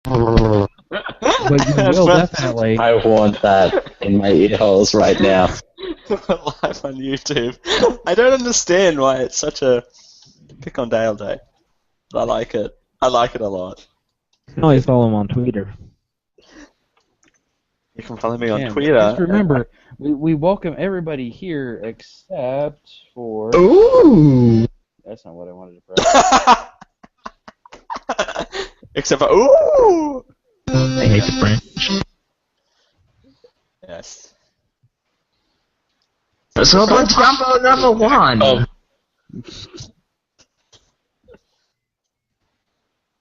But you will definitely. I want that in my ear holes right now. Live on YouTube. I don't understand why it's such a pick on Dale day. But I like it. I like it a lot. You can always follow him on Twitter. You can follow me on Yeah, Twitter. just remember, we welcome everybody here except for. Ooh! That's not what I wanted to press. Except for ooh. I hate the French. Yes. So about Jumbo number 1. Oh.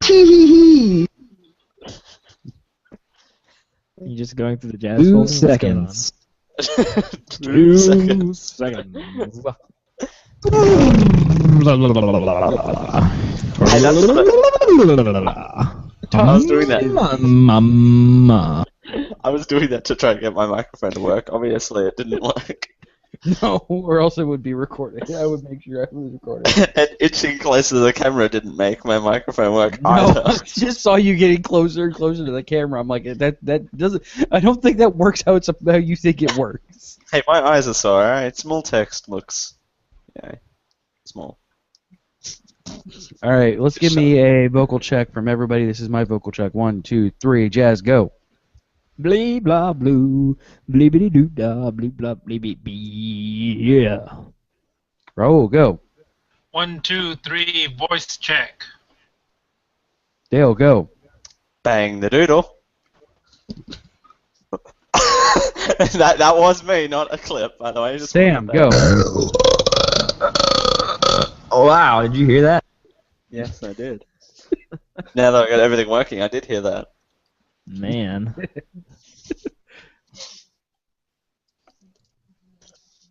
Tee-hee-hee. You just going through the jazz 2 folder? What's going on? seconds. 2 seconds. Seconds. Hey, that's I was doing that. Mama. I was doing that to try to get my microphone to work. Obviously, it didn't work. No, or else it would be recorded. I would make sure I was recording. And itching closer to the camera didn't make my microphone work No, either. I just saw you getting closer and closer to the camera. I'm like, that doesn't. I don't think that works how you think it works. Hey, my eyes are sore, alright? Small text looks... Yeah, small. All right, let's give me a vocal check from everybody. This is my vocal check. 1, 2, 3, Jazz, go. Blee blah blue, bleebity doo da, blee blah bleeby bee. Yeah. Raul, go. 1, 2, 3, voice check. Dale, go. Bang the doodle. that was me, not a clip, by the way. Just Sam, go. Oh, wow, did you hear that? Yes, I did. Now that I got everything working, I did hear that. Man.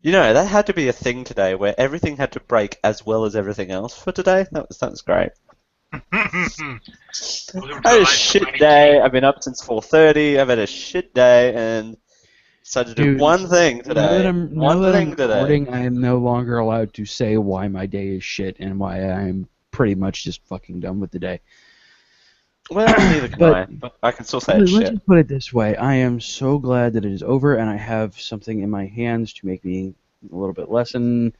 You know, that had to be a thing today, where everything had to break as well as everything else for today. That was great. I had a shit day. I've been up since 4:30. I've had a shit day, and decided to do Dude, one thing today. Now that I'm recording, I am no longer allowed to say why my day is shit and why I'm pretty much just fucking done with the day. Well, neither can I, but I can still say it's Let's shit. just put it this way. I am so glad that it is over and I have something in my hands to make me a little bit lessen,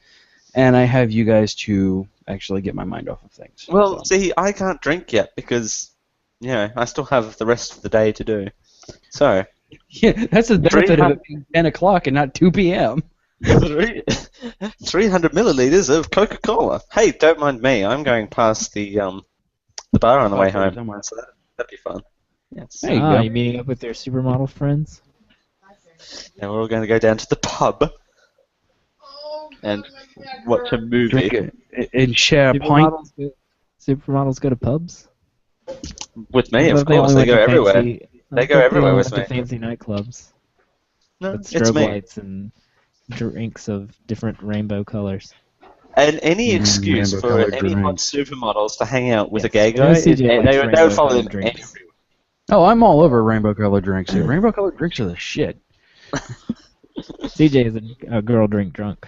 and I have you guys to actually get my mind off of things. Well, So. see, I can't drink yet because, you know, I still have the rest of the day to do. So, Yeah, that's the benefit of it being 10 o'clock and not 2 p.m. 300 milliliters of Coca-Cola. Hey, don't mind me. I'm going past the bar on the way home. Somewhere. So that'd be fun. Yes. There you go. You meeting up with your supermodel friends? And we're all going to go down to the pub and watch a movie. Drink it and share a pint. Supermodels go to pubs? With me, I of thought course. only They go went to everywhere. fancy- They I go thought everywhere only with went to me. fancy nightclubs No, with it's strobe me. lights and drinks of different rainbow colors. And any excuse for rainbow-colored any hot drinks. supermodels to hang out with a Yes. gay guy, CJ they likes would follow them rainbow-colored drinks. everywhere. Oh, I'm all over rainbow-colored drinks. Dude. Rainbow-colored drinks are the shit. CJ is a girl drink drunk.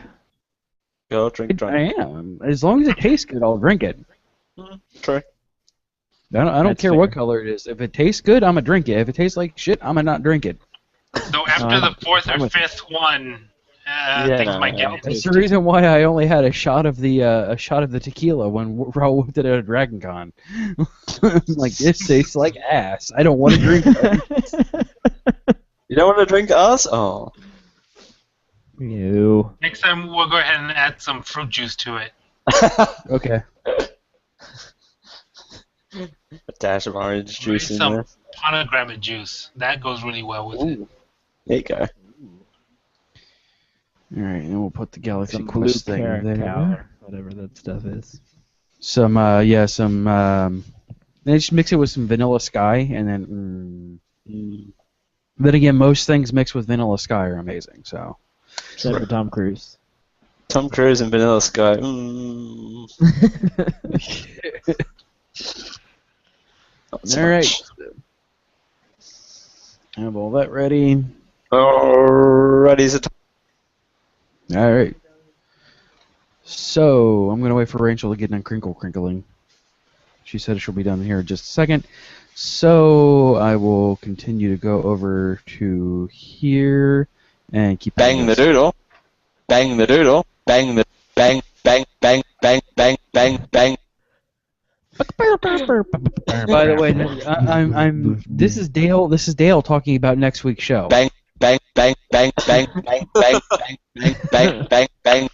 Go drink, drink. I am. As long as it tastes good, I'll drink it. True. I don't That's care fair. what color it is. If it tastes good, I'm gonna drink it. If it tastes like shit, I'm gonna not drink it. So after the fourth I'm or with fifth one, Yeah, things no, might get no. into That's the reason why I only had a shot of the tequila when Raul whipped it at a Dragon Con. Like, this tastes like ass. I don't want to drink it. You don't want to drink us? Oh. Ew. Next time we'll go ahead and add some fruit juice to it. Okay. A dash of orange Maybe juice in some there. pomegranate juice. That goes really well with it. Ooh. There you go. All right, and we'll put the Galaxy Some blue Quest thing caracal, there. whatever that stuff is. Some then just mix it with some Vanilla Sky, and then. Then again, most things mixed with Vanilla Sky are amazing. So. Except for Tom Cruise. Tom Cruise and Vanilla Sky. Mm. Not so All right. much. Have all that ready. Alrighty, is it All right. So I'm gonna wait for Rachel to get done crinkling. she said she'll be done here in just a second. So I will continue to go over to here and keep Bang the doodle. Bang the doodle. Bang the bang bang bang bang bang bang bang. By the way, I'm. This is Dale. This is Dale talking about next week's show. Bang bang bang bang bang bang bang bang bang bang bang.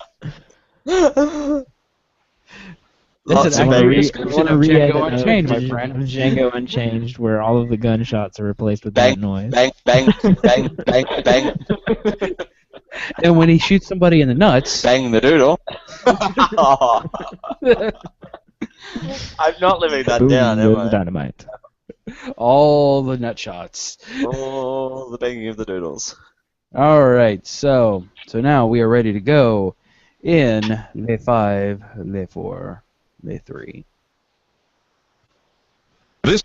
That's an accurate description of Django Unchained, my friend. Django Unchanged, where all of the gunshots are replaced with that noise. Bang bang bang bang bang. And when he shoots somebody in the nuts, Bang the doodle. I'm not living that Boom down, am goes I? dynamite. all the nut shots. Oh, the banging of the doodles. All right, so now we are ready to go in Les 5, Les 4, Les 3. This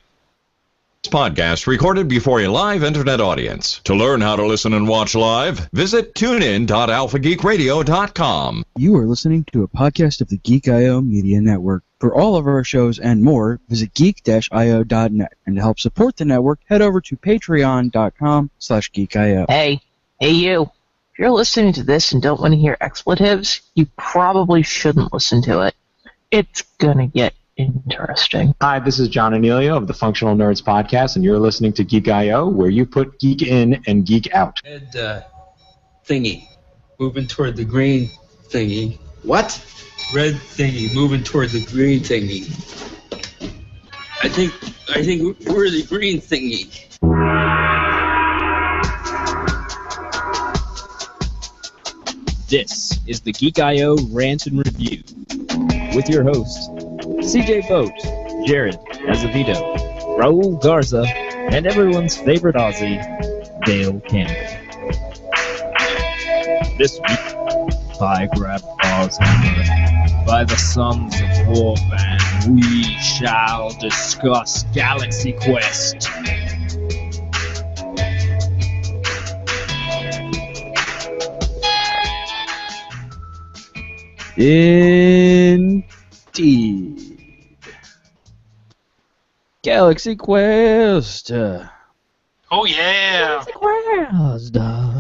podcast recorded before a live internet audience. To learn how to listen and watch live, visit tunein.alphageekradio.com. You are listening to a podcast of the Geek.io Media Network. For all of our shows and more, visit geek-io.net. And to help support the network, head over to patreon.com/geek.io. Hey you. If you're listening to this and don't want to hear expletives, you probably shouldn't listen to it. It's gonna get interesting. Hi, this is John Anelio of the Functional Nerds Podcast, and you're listening to Geek.io, where you put geek in and geek out. Red thingy, moving toward the green thingy. What? Red thingy, moving toward the green thingy. I think we're the green thingy. This is the Geek.io Rant and Review with your hosts, CJ Boat, Jared Azevedo, Raul Garza, and everyone's favorite Aussie, Dale Campbell. This week, by Grab Bars Hammer, by the Sons of Warban, we shall discuss Galaxy Quest. Indeed. Galaxy Quest. Oh yeah. Quest.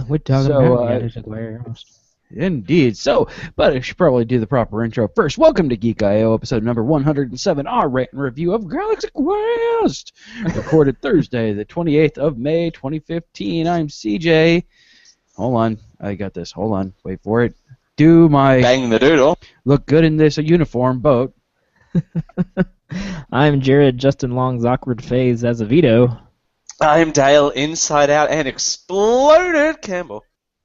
We're talking about Galaxy Quest. Indeed. So, but I should probably do the proper intro first. Welcome to Geek.io, episode number 107, our rant and review of Galaxy Quest. Recorded Thursday, the 28th of May, 2015. I'm CJ. Hold on. I got this. Hold on. Wait for it. Do my... Bang the doodle. Look good in this uniform, Boat. I'm Jared Justin Long's awkward phase Azevedo. I'm Dale Inside Out and Exploded Campbell.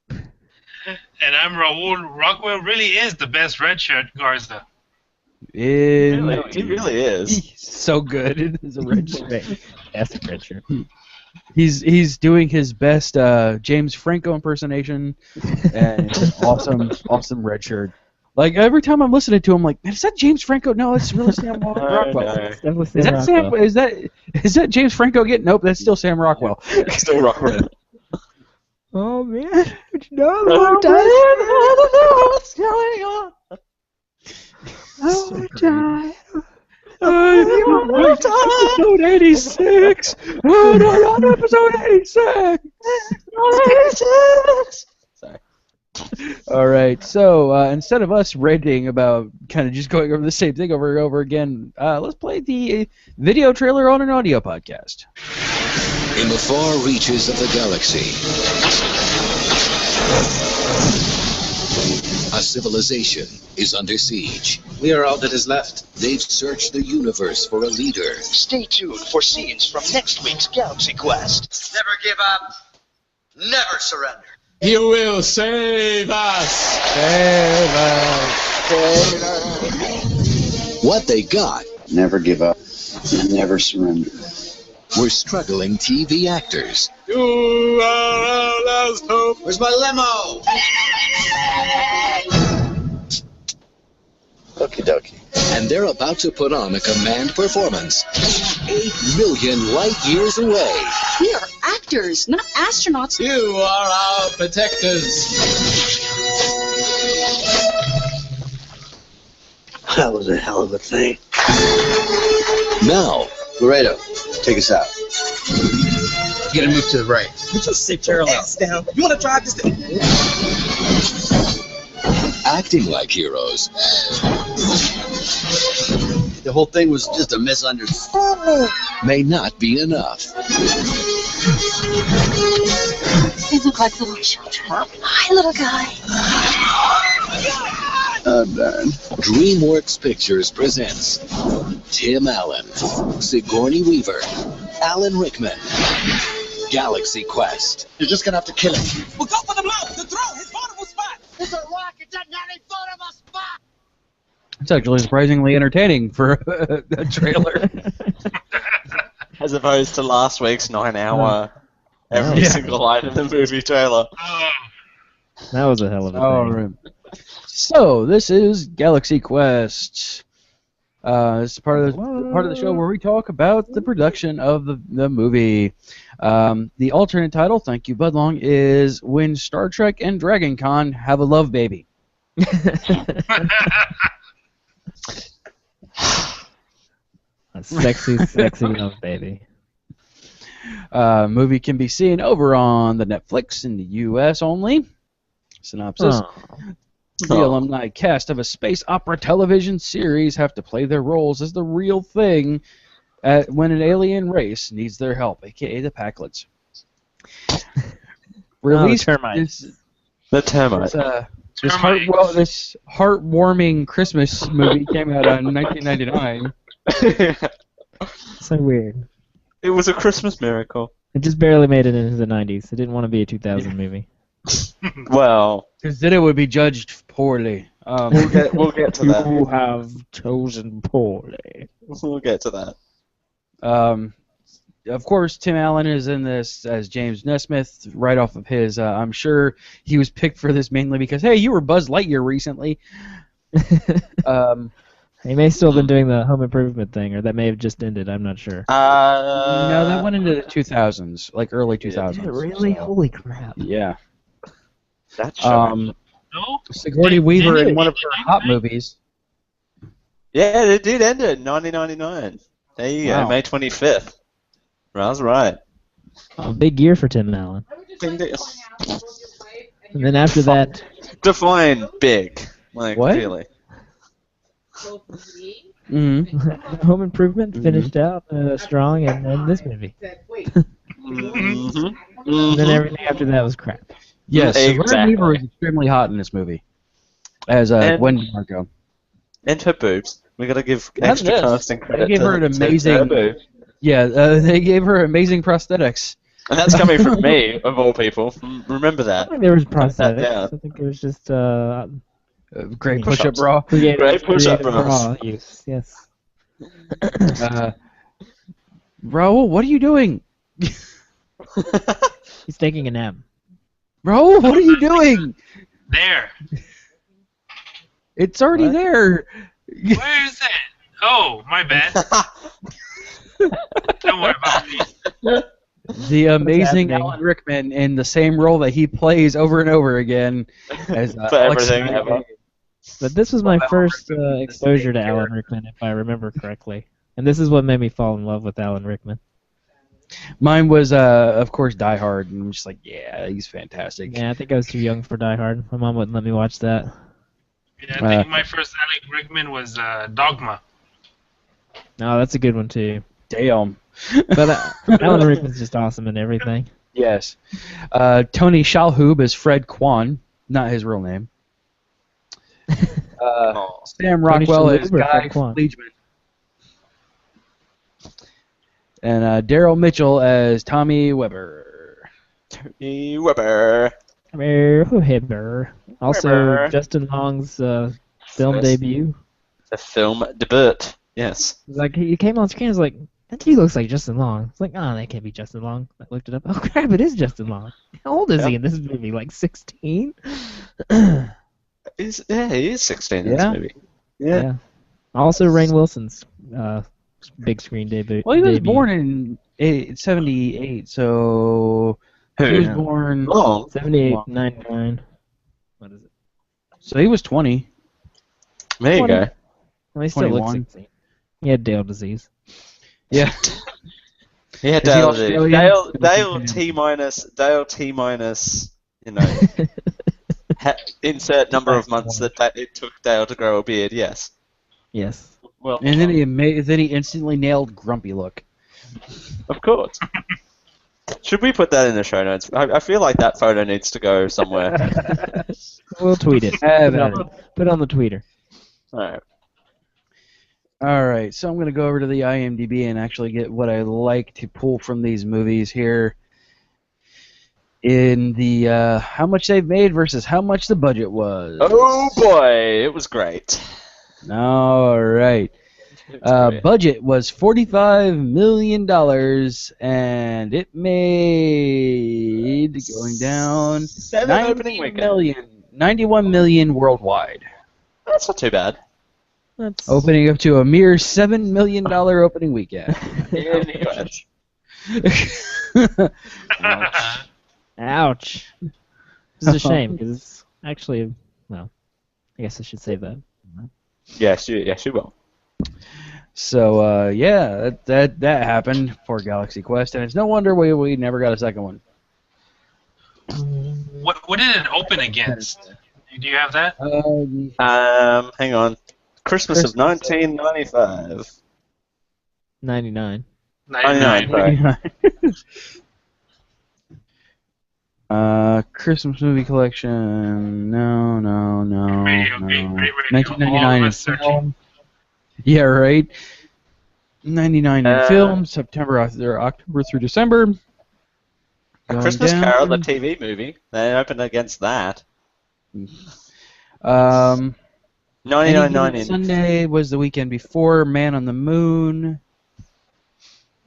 And I'm Raul. Rockwell really is the best red shirt Garza. He really is. He's so good in his red shirt. That's a red shirt. He's doing his best James Franco impersonation, and awesome red shirt. Like every time I'm listening to him, like, man, is that James Franco? No, it's really Sam Rockwell. No. Is that James Franco again? Nope, that's still Sam Rockwell. Still Rockwell. Oh man, what's going on? Episode 86. Oh, no, on episode 86. Sorry. All right. So instead of us ranting about kind of just going over the same thing over and over again, let's play the video trailer on an audio podcast. In the far reaches of the galaxy, a civilization is under siege. We are all that is left. They've searched the universe for a leader. Stay tuned for scenes from next week's Galaxy Quest. Never give up. Never surrender. You will save us. Save us. What they got. Never give up. Never surrender. Were struggling TV actors. You are our last hope. Where's my limo? Okie dokie. And they're about to put on a command performance 8 million light years away. We are actors, not astronauts. You are our protectors. That was a hell of a thing. Now, Laredo, take us out. You gotta move to the right. You just sit parallel. Down. You wanna drive this thing? acting like heroes. The whole thing was just a misunderstanding. May not be enough. They look like little children. Hi, little guy. Oh, darn. DreamWorks Pictures presents Tim Allen, Sigourney Weaver, Alan Rickman, Galaxy Quest. You're just gonna have to kill him. Well, go for the mouth, the throat, his vulnerable spot. It's a rocket that not a vulnerable spot. It's actually surprisingly entertaining for a trailer. As opposed to last week's 9-hour every single line in the movie trailer. That was a hell of a thing. Right. So this is Galaxy Quest. This is part of the show where we talk about the production of the movie. The alternate title, thank you, Budlong, is When Star Trek and Dragon Con Have a Love Baby. A sexy, sexy love baby. Movie can be seen over on the Netflix in the U.S. only. Synopsis. The alumni cast of a space opera television series have to play their roles as the real thing when an alien race needs their help, aka the Packlets. Released the termite. This heartwarming Christmas movie came out in 1999. So weird. It was a Christmas miracle. It just barely made it into the 90s. It didn't want to be a 2000 movie. Well, because then it would be judged poorly. We'll get to that. You have chosen poorly. We'll get to that. Of course, Tim Allen is in this as James Nesmith, right off of his. I'm sure he was picked for this mainly because, hey, you were Buzz Lightyear recently. He may still have been doing the Home Improvement thing, or that may have just ended. I'm not sure. No, that went into the 2000s, like early 2000s. Really? So. Holy crap. Yeah. That's Sigourney Weaver in one of her hot movies. Yeah, it did end in 1999. There you go, May 25th. I was right. A big year for Tim Allen. Big deal. And then after that... Define big. Like, what? Really. Home Improvement finished out strong, and then this movie. And then everything after that was crap. Yes, exactly. Sigourney Weaver was extremely hot in this movie as Wendy Marco. And her boobs. We gotta give extra casting credit. They gave her an amazing. They gave her amazing prosthetics. And that's coming from me, of all people. Remember that. I don't think there was prosthetics. I think it was just great push-up bra. Great push-up bra. Use. Yes. Raul, what are you doing? He's taking a nap. Raul, what are you doing? There. It's already there. Where is it? Oh, my bad. Don't worry about me. The amazing Alan Rickman in the same role that he plays over and over again as for everything ever. But this was my first exposure to Alan Rickman, if I remember correctly. And this is what made me fall in love with Alan Rickman. Mine was, of course, Die Hard, and I'm just like, yeah, he's fantastic. Yeah, I think I was too young for Die Hard. My mom wouldn't let me watch that. Yeah, I think my first Alec Rickman was Dogma. No, that's a good one, too. Damn. But Alan Rickman's just awesome in everything. Yes. Tony Shalhoub is Fred Kwan, not his real name. Sam Rockwell is Guy Fleegman. And Daryl Mitchell as Tommy Weber. Tommy Weber. Also, Justin Long's film debut. The film debut, yes. Like, he came on screen and was like, that dude looks like Justin Long. It's like, oh, that can't be Justin Long. I looked it up. Oh, crap, it is Justin Long. How old is he in this movie? Like 16? Yeah, he is 16 in this movie. Yeah. Also, Rainn Wilson's big screen debut. Well, he was born in 78, so... Who? He was born... 78, 99. What is it? So he was 20. There you go. Well, he still looks 16. He had Dale disease. Yeah. He had Is he Dale, Australian? Dale T minus, you know, insert number of months that it took Dale to grow a beard. Yes. Yes. Well, And then he instantly nailed Grumpy Look. of course. Should we put that in the show notes? I feel like that photo needs to go somewhere. We'll tweet it. Put it on the tweeter. Alright. Alright, so I'm going to go over to the IMDb and actually get what I like to pull from these movies here. In the how much they've made versus how much the budget was. Oh boy, it was great. Alright. Budget was $45 million, and it made, going down, 91 million worldwide. That's not too bad. Opening up to a mere $7 million opening weekend. In the US. Ouch. This is a shame, because it's actually, well, I guess I should save that. Yes, you will. So, yeah, that happened for Galaxy Quest, and it's no wonder we never got a second one. What did it open against? Do you have that? Hang on. Christmas of 1995. 99. 99, sorry. Christmas movie collection. No. Radio, 1999 in film. Yeah, right. 99 in film. October through December. Going Christmas down. Carol, the TV movie. They opened against that. 99 Sunday was the weekend before. Man on the Moon.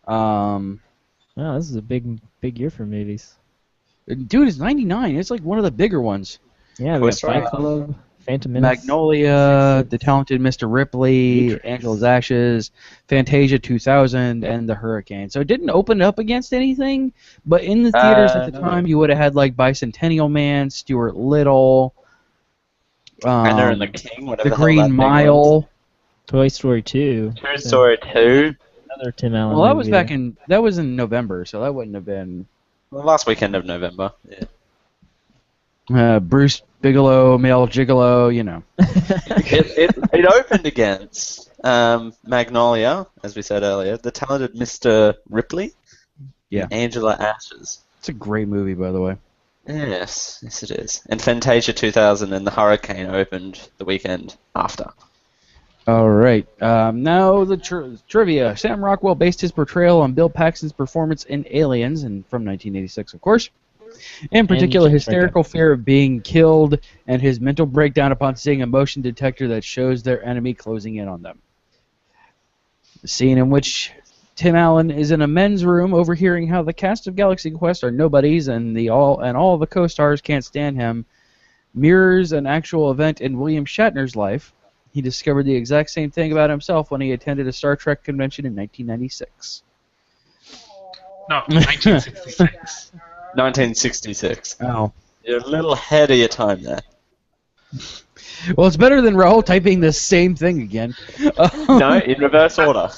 Wow, this is a big year for movies. Dude, it's 99. It's like one of the bigger ones. Yeah, we got Fight Club, Phantom Menace, Magnolia, The Talented Mr. Ripley, Angela's Ashes, Fantasia 2000, and The Hurricane. So it didn't open up against anything, but in the theaters at the time, you would have had like Bicentennial Man, Stuart Little, Anna and the King, whatever The the hell Green that thing Mile. Toy Story 2. Toy Story 2. Another Tim Allen Well, that was movie that was in November, so that wouldn't have been. The last weekend of November. Yeah. Bruce Bigelow, Male Gigolo, you know. It opened against Magnolia, as we said earlier, The Talented Mr. Ripley, Yeah. and Angela Ashes. It's a great movie, by the way. Yes it is. And Fantasia 2000 and The Hurricane opened the weekend after. All right. Now the trivia. Sam Rockwell based his portrayal on Bill Paxton's performance in Aliens, and from 1986, of course. In particular, hysterical fear of being killed and his mental breakdown upon seeing a motion detector that shows their enemy closing in on them. The scene in which Tim Allen is in a men's room overhearing how the cast of Galaxy Quest are nobodies and all the co-stars can't stand him mirrors an actual event in William Shatner's life. He discovered the exact same thing about himself when he attended a Star Trek convention in 1996. No, 1966. 1966. Oh. You're a little ahead of your time there. Well, it's better than Raul typing the same thing again. No, in reverse order.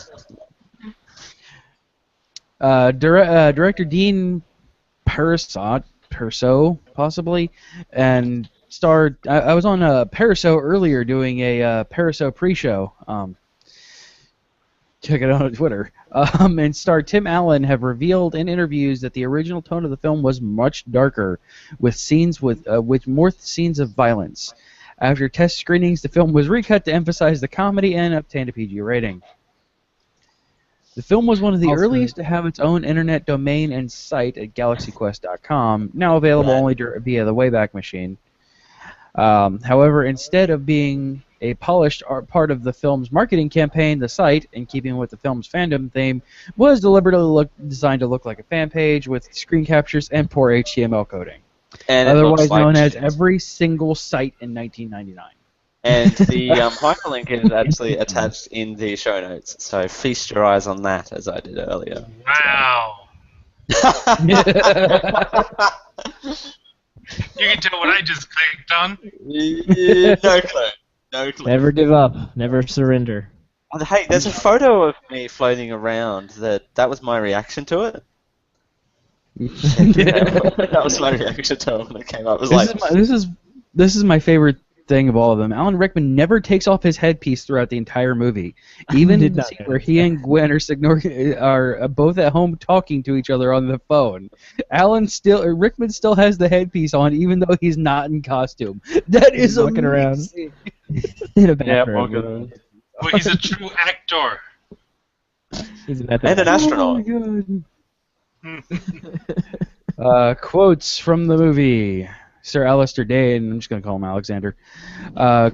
Director Dean Perso, possibly, and starred. I was on Perso earlier doing a Perso pre-show. Check it out on Twitter. And starred Tim Allen have revealed in interviews that the original tone of the film was much darker, with more scenes of violence. After test screenings, the film was recut to emphasize the comedy and obtained a PG rating. The film was one of the earliest to have its own internet domain and site at GalaxyQuest.com, now available only via the Wayback Machine. However, instead of being a polished part of the film's marketing campaign, the site, in keeping with the film's fandom theme, was deliberately designed to look like a fan page with screen captures and poor HTML coding. And otherwise known as every single site in 1999. And the hyperlink is actually attached in the show notes, so feast your eyes on that, as I did earlier. Wow. You can tell what I just clicked on. No clue. No clue. Never give up. Never surrender. Hey, there's a photo of me floating around. That was my reaction to it. That was my reaction to it when it came up. It was This is my favorite thing of all of them. Alan Rickman never takes off his headpiece throughout the entire movie. Even Did the not scene where he and Gwen are both at home talking to each other on the phone. Rickman still has the headpiece on, even though he's not in costume. That is walking around amazing. in a bathroom. Well, he's a true actor. He's a method and an astronaut. Quotes from the movie. Sir Alistair Dane, I'm just going to call him Alexander.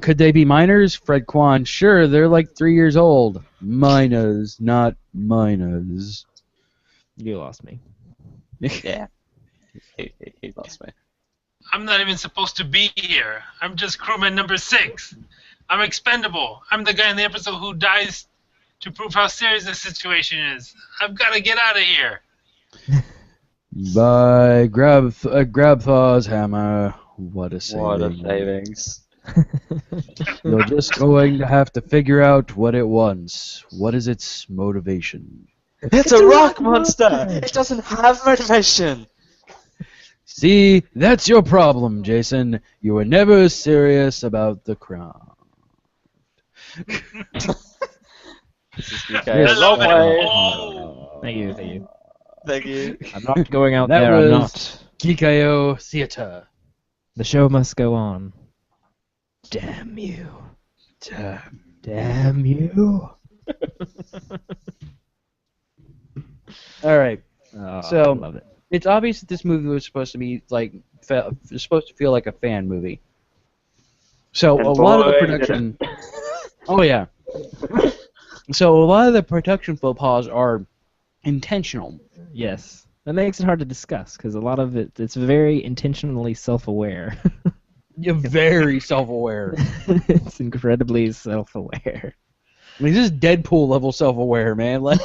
Could they be minors? Fred Kwan, sure, they're like 3 years old. Minors, not minors. You lost me. Yeah. He lost me. I'm not even supposed to be here. I'm just crewman number 6. I'm expendable. I'm the guy in the episode who dies to prove how serious the situation is. I've got to get out of here. By Grabthaw's hammer. What a saving. What a savings. You're just going to have to figure out what it wants. What is its motivation? It's a rock monster! It doesn't have motivation! See, that's your problem, Jason. You were never serious about the crown. Okay, a long way. Thank you. Thank you. I'm not going out That there. I'm was not. Geek.io Theater. The show must go on. Damn you. Damn you. All right. Oh, So I love it. it's obvious that this movie was supposed to be supposed to feel like a fan movie. So And a lot of the boy, production. Oh yeah. So a lot of the production faux pas are intentional. Yes. That makes it hard to discuss because a lot of it's very intentionally self-aware. You're very self-aware. It's incredibly self-aware. I mean, this is Deadpool level self-aware, man. Like,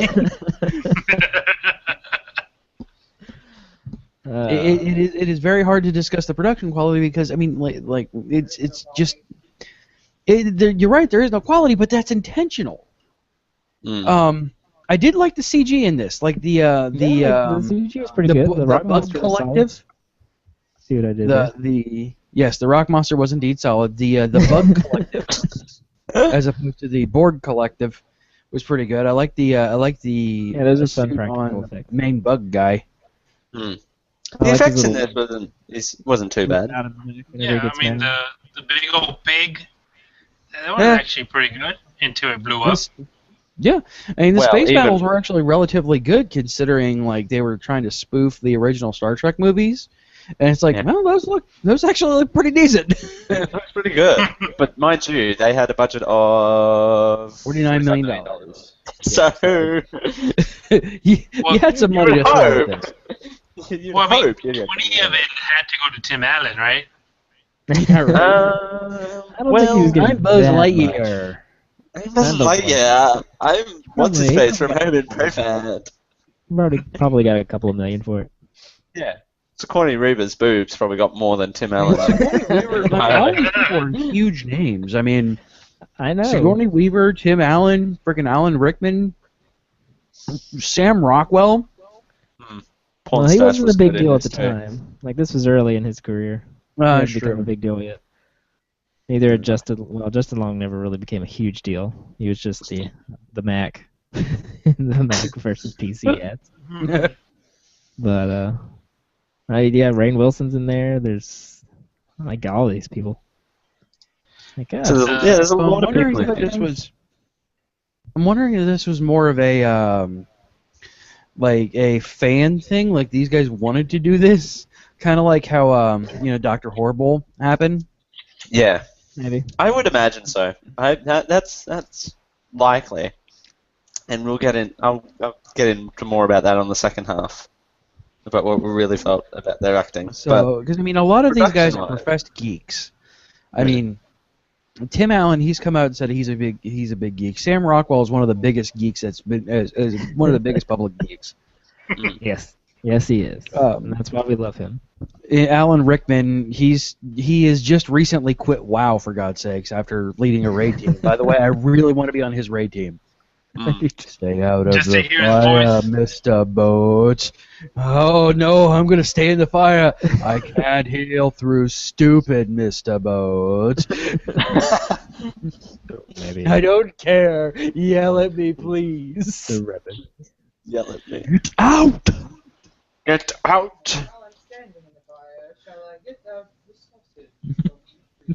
it is very hard to discuss the production quality because I mean, like it's just you're right. There is no quality, but that's intentional. I did like the CG in this, like the CG was pretty good. The Rock Bug Monster was Collective. solid. See what I did there? Yes, the Rock Monster was indeed solid. The Bug Collective, as opposed to the Borg Collective, was pretty good. I like the those are fun suit practical on effects. main bug guy. The like effects his in little- this wasn't too bad. Yeah, I mean, the big old pig, that was Yeah. actually pretty good until it blew up. Yeah, I mean the Well, space even- battles were actually relatively good considering like they were trying to spoof the original Star Trek movies, and it's like, well, those actually look pretty decent. It looks pretty good. But mind you, they had a budget of $49 million. So you had some money to throw at this. you'd Well, I mean, hope. 20 of it had to go to Tim Allen, right? Yeah, right. I don't think he was getting I'm Buzz that Lightyear. I'm Buzz Lightyear. I'm what's his face from Home Improvement. Probably got a couple of million for it. Yeah. Sigourney Weaver's boobs probably got more than Tim Allen's. All these people are huge names. I mean, I know. Sigourney Weaver, Tim Allen, freaking Alan Rickman, Sam Rockwell. Well, he wasn't a big deal at the time. Like, this was early in his career. He hadn't True. become a big deal yet. Neither Justin Long never really became a huge deal. He was just the Mac. The Mac versus PC ads. But, yeah, Rainn Wilson's in there. There's, like, all these people. Like, there's a lot of wondering people. if I'm wondering if this was more of a like a fan thing, like these guys wanted to do this, kind of like how Dr. Horrible happened. Yeah, maybe. I would imagine so. That's likely, and we'll get in. I'll get into more about that on the second half, about what we really felt about their acting. So, because I mean, a lot of these guys are production-wise- professed geeks. I mean, Tim Allen, he's come out and said he's a big geek. Sam Rockwell is one of the biggest geeks that's been is one of the biggest public geeks. Yes, he is. And that's why we love him. Alan Rickman, he has just recently quit WoW, for God's sakes, after leading a raid team. By the way, I really want to be on his raid team. Stay out of Just to the hear his fire, voice. Mr. Boat. Oh no, I'm gonna stay in the fire. I can't heal through stupid, Mr. Boat. Maybe. I don't care. Yell at me, please. The Revan. Yell at me. Get out! Get out!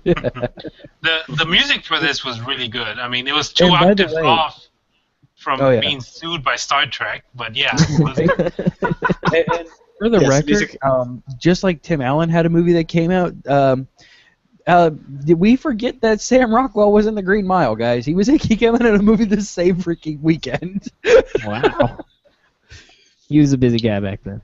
The music for this was really good. I mean, it was two And by the octaves way- off from Oh, yeah. being sued by Star Trek, but yeah. It was, And for the Yes, record, music- just like Tim Allen had a movie that came out, did we forget that Sam Rockwell was in The Green Mile, guys? He came out in a movie the same freaking weekend. Wow. He was a busy guy back then.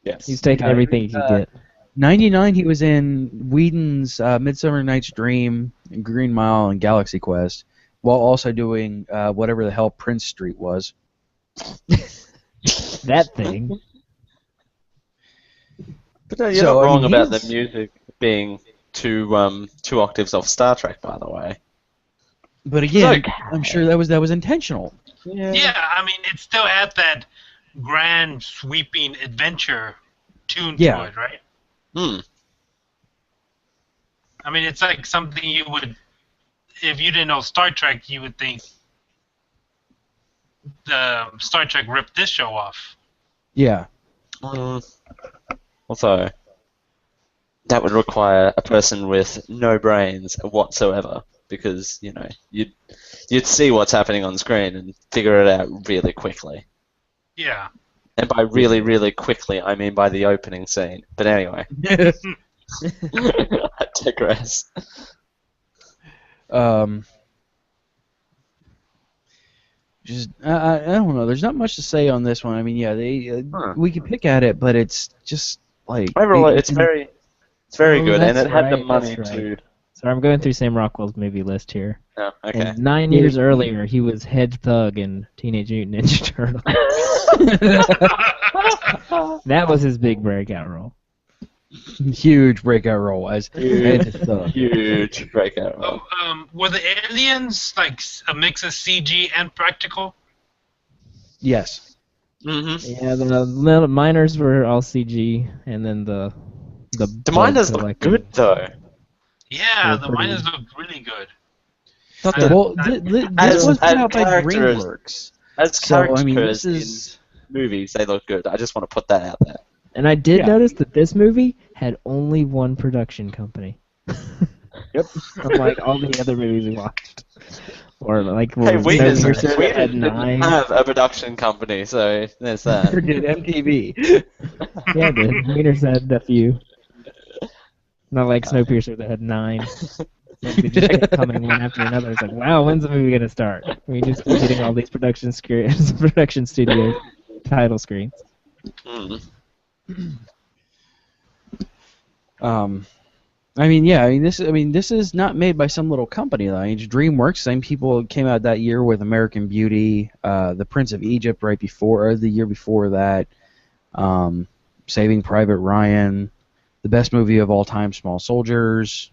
Yes. He's taking Yeah, everything he could get. 99, he was in Whedon's Midsummer Night's Dream, Green Mile, and Galaxy Quest, while also doing whatever the hell Prince Street was. That thing. But no, you're So, not I wrong mean, about he's- the music being two octaves off Star Trek, by the way. But again, Okay. I'm sure that was intentional. yeah, I mean, it still had that grand, sweeping adventure tune Yeah. to it, right? Hmm. I mean, it's like something you would, if you didn't know Star Trek, you would think the Star Trek ripped this show off. Yeah. Also, that would require a person with no brains whatsoever, because you'd see what's happening on screen and figure it out really quickly. Yeah. And by really, really quickly, I mean by the opening scene. But anyway, I digress. Just I don't know. There's not much to say on this one. I mean, yeah, we could pick at it, but it's just like Overall, it's very Oh, good, and that's it had the right, money that's to. right. So I'm going through Sam Rockwell's movie list here. Oh, okay. And 9 years earlier, he was head thug in Teenage Mutant Ninja Turtles. That was his big breakout role. huge breakout role as Huge breakout role. Were the aliens like a mix of CG and practical? Yes. Mm-hmm. Yeah, the miners were all CG, and then the miners bug look collector- good though. Yeah, They're the pretty- miners look really good. Not I- the- Well, this was put out by characters- DreamWorks. As So, characters I mean, this in is movies, they look good. I just want to put that out there. And I did Yeah. notice that this movie had only one production company. Yep. Unlike all the other movies we watched. Or like Hey, Whedon had didn't 9. have a production company, so there's that. Or did MTV? Yeah, dude. Wieners had a few. Not like Snowpiercer that had 9. Like, they just kept coming one after another. It's like, wow, when's the movie gonna start? We just keep getting all these production studio title screens. Mm. I mean, this is not made by some little company though. I mean, it's DreamWorks. Same people came out that year with American Beauty, The Prince of Egypt right before, or the year before that, Saving Private Ryan, the best movie of all time, Small Soldiers.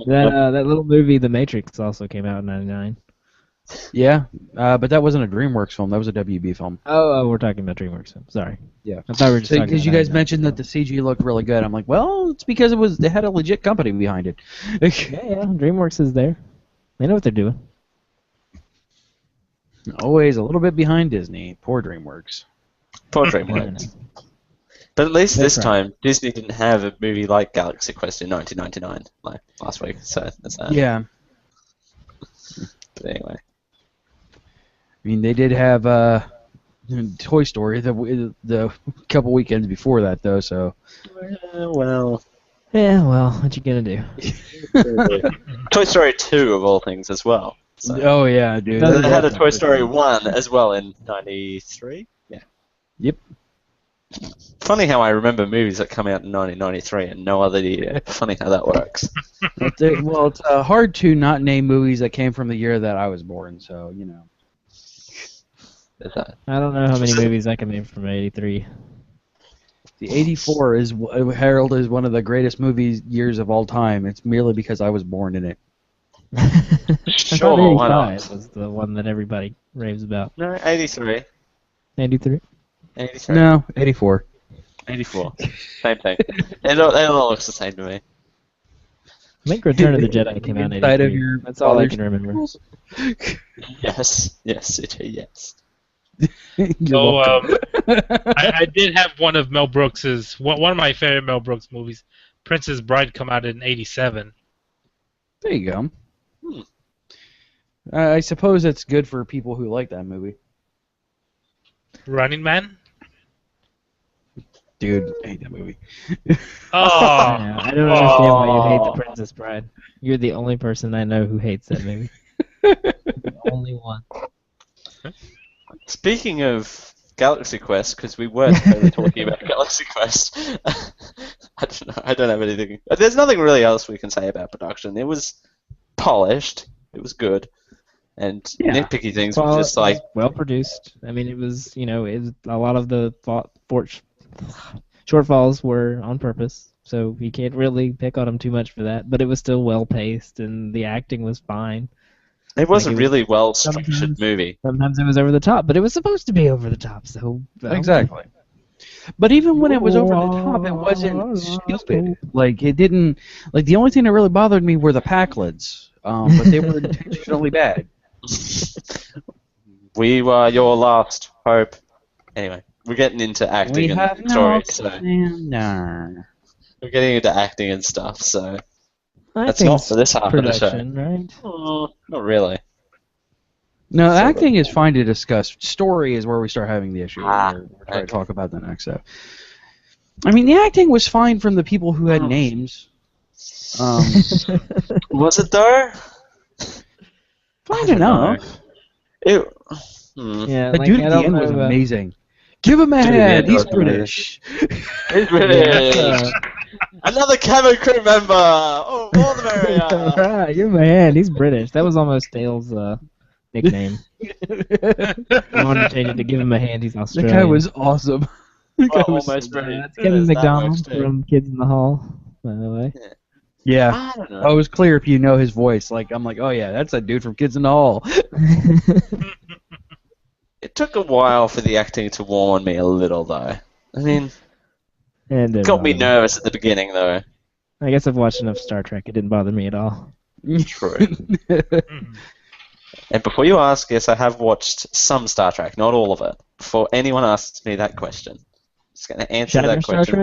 That little movie, The Matrix, also came out in '99. Yeah, but that wasn't a DreamWorks film. That was a WB film. Oh, we're talking about DreamWorks. Sorry. Yeah. I thought we were just talking Because you about guys 99. mentioned that the CG looked really good. I'm like, well, it's because they had a legit company behind it. Yeah, DreamWorks is there. They know what they're doing. Always a little bit behind Disney. Poor DreamWorks. Poor DreamWorks. But at least That's this time, Disney didn't have a movie like Galaxy Quest in 1999, like last week. So that's that. Yeah. But anyway. I mean, they did have Toy Story the couple weekends before that, though. So. Well. Yeah, well, what you gonna do? Toy Story 2 of all things as well. So. Oh yeah, dude. And they had a Toy Story 1 as well in '93. Yeah. Yep. Funny how I remember movies that come out in 1993 and no other year. Funny how that works. Well, it's hard to not name movies that came from the year that I was born. So you know. I don't know how many movies I can name from '83. The 84 is Harold is one of the greatest movie years of all time. It's merely because I was born in it. I Sure, thought why not? 85 was the one that everybody raves about. No, 83. 83? 83. No, 84. 84. Same thing. It all looks the same to me. I think Return of the Jedi came out in Inside of 83. your That's all I father's can remember. Yes, CJ, yes. You're So welcome. I did have one of Mel Brooks's one of my favorite Mel Brooks movies, Princess Bride, come out in '87. There you go. I suppose it's good for people who like that movie. Running Man. Dude, I hate that movie. Oh, Yeah, I don't understand why you hate The Princess Bride. You're the only person I know who hates that movie. The only one. Speaking of Galaxy Quest, because we were totally talking about Galaxy Quest, I don't know. I don't have anything. There's nothing really else we can say about production. It was polished. It was good. And nitpicky things were just like well produced. I mean, it was a lot of the shortfalls were on purpose, so you can't really pick on them too much for that. But it was still well paced, and the acting was fine. it was a really well structured movie. Sometimes it was over the top, but it was supposed to be over the top. So Exactly. But even when it was over the top, it wasn't stupid. Like it didn't. Like the only thing that really bothered me were the Packlids, but they were intentionally bad. We were your last hope. Anyway, we're getting into acting and story, so we're getting into acting and stuff. So that's not for this half of the show. Right? Oh, not really. No, acting is fine to discuss. Story is where we start having the issue. We're trying to talk about the next step. I mean, the acting was fine from the people who had names. Was it though? Fine enough. Yeah, The dude at the end was amazing. Give him a hand. He's British. He's British. Another cabin crew member. Oh, all the merrier. Right, give him a hand. He's British. That was almost Dale's nickname. I wanted to change it to give him a hand. He's Australian. That guy was awesome. Almost British. That's Kevin McDonald from Kids in the Hall, by the way. Yeah. I don't know. Oh, it was clear if you know his voice. Like I'm like, oh yeah, that's that dude from Kids in the Hall. It took a while for the acting to warm on me a little, though. I mean, And it got me nervous at the beginning, though. I guess I've watched enough Star Trek. It didn't bother me at all. True. And before you ask, yes, I have watched some Star Trek, not all of it. Before anyone asks me that question, I'm just going to answer that question.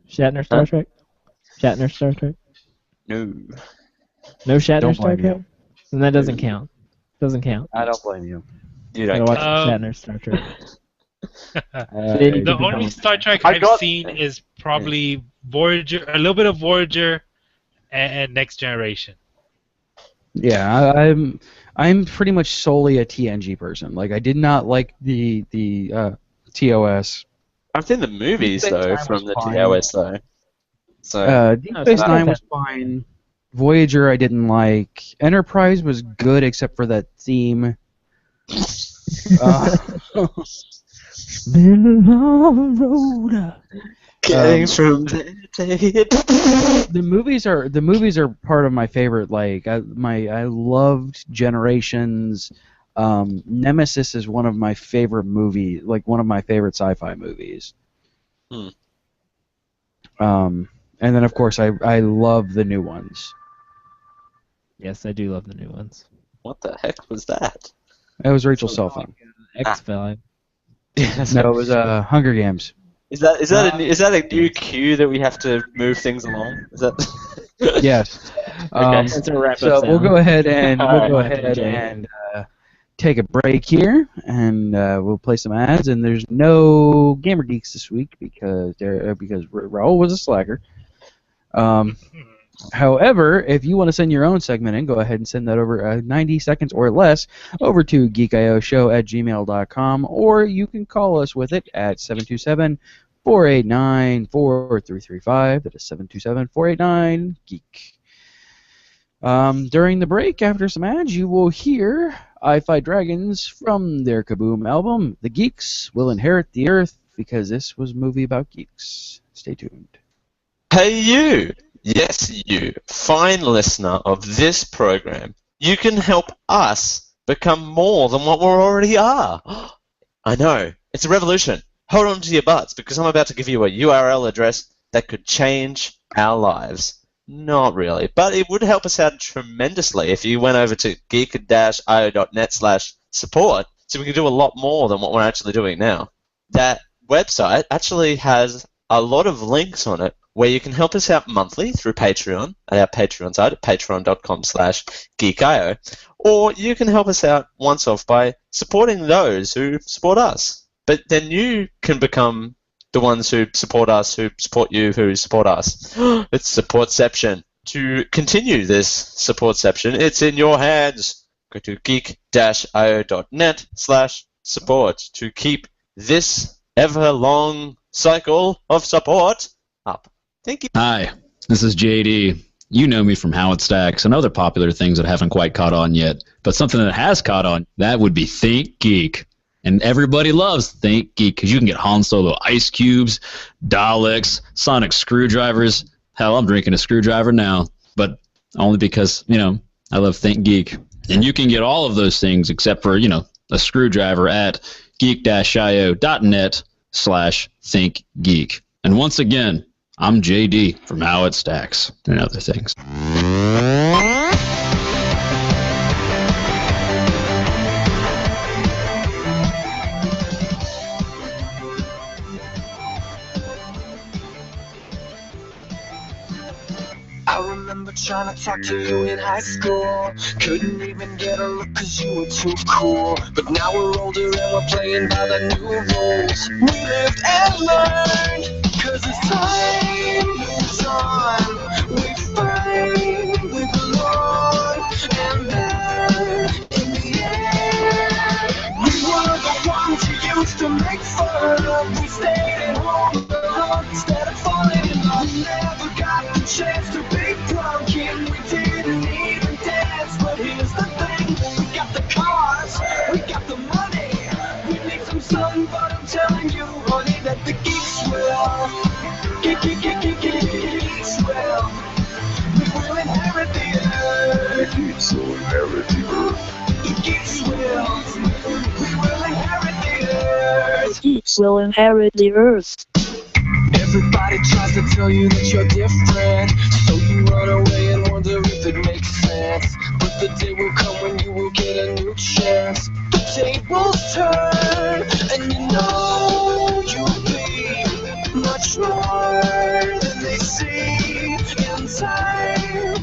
Shatner Star Trek? Shatner Star Trek? No. No Shatner Don't Star blame Trek? you. Then that doesn't count. Doesn't count. I don't blame you. You Gotta don't watch care. Shatner Star Trek. The only Star Trek I've seen is probably Voyager, a little bit of Voyager, and Next Generation. Yeah, I'm pretty much solely a TNG person. Like I did not like the TOS. I've seen the movies though from the TOS though. So Deep Space Nine was fine. Voyager I didn't like. Enterprise was good except for that theme. Been a long road. getting from the movies are part of my favorite. Like I loved Generations. Nemesis is one of my favorite movies, like one of my favorite sci-fi movies. And then of course I love the new ones. Yes, I do love the new ones. What the heck was that? That was Rachel's cell phone. X-Files. No, it was Hunger Games. Is that a new cue that we have to move things along? Is that? Yes. Okay. That's a wrap-up So we'll sound. go ahead and Alright, take a break here, and we'll play some ads. And there's no Gamer Geeks this week because Raul was a slacker. However, if you want to send your own segment in, go ahead and send that over 90 seconds or less over to geekioshow@gmail.com, or you can call us with it at 727-489-4335. That is 727-489-GEEK. During the break, after some ads, you will hear I Fight Dragons from their Kaboom album. The Geeks will inherit the earth because this was a movie about geeks. Stay tuned. Hey you! Yes, you, fine listener of this program. You can help us become more than what we already are. I know, it's a revolution. Hold on to your butts, because I'm about to give you a URL address that could change our lives. Not really, but it would help us out tremendously if you went over to geek-io.net/support, so we can do a lot more than what we're actually doing now. That website actually has a lot of links on it where you can help us out monthly through Patreon at our Patreon site at patreon.com/geekio, or you can help us out once off by supporting those who support us. But then you can become the ones who support us, who support you, who support us. It's supportception. To continue this supportception, it's in your hands. Go to geek-io.net/support to keep this ever-long cycle of support up. Thank you. Hi, this is JD. You know me from How It Stacks and other popular things that haven't quite caught on yet. But something that has caught on, that would be Think Geek. And everybody loves Think Geek because you can get Han Solo ice cubes, Daleks, sonic screwdrivers. Hell, I'm drinking a screwdriver now. But only because, I love Think Geek. And you can get all of those things except for, a screwdriver at geek-io.net/thinkgeek. And once again, I'm JD from How It Stacks and other things. I remember trying to talk to you in high school. Couldn't even get a look cause you were too cool. But now we're older and we're playing by the new rules. We lived and learned, cause as time moves on, we find we belong. And then, in the end, we were the ones you used to make fun of. We stayed at home alone instead of falling in love. We never got the chance to be drunk and we didn't even dance. But here's the thing, we got the cars, we got the money. We need some sun, but I'm telling you, honey, that the geeks will. Geeks will. We will inherit the earth. The geeks will inherit the earth. The geeks will. We will inherit the earth. The geeks will inherit the earth. Everybody tries to tell you that you're different, so you run away and wonder if it makes sense. But the day will come when you will get a new chance. The tables turn, and you know you'll be much more than they see. In time, you'll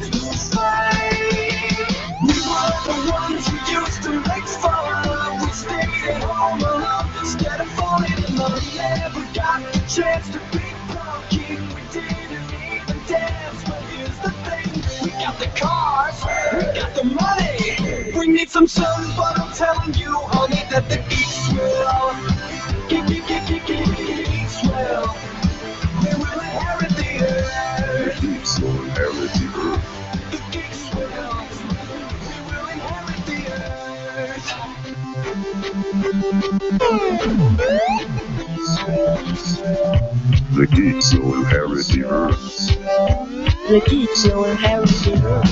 find we were the ones you used to make fun of. We stayed at home alone instead of falling in love. We never got the chance to be drunken. We didn't even dance. But here's the thing, we got the cars, we got the money. We need some sun, but I'm telling you, honey, that the geeks will. Geeks will. We will inherit the earth. The geeks will inherit the earth. The geeks will. We will inherit the earth. The geeks will inherit the earth. The geeks will inherit the earth.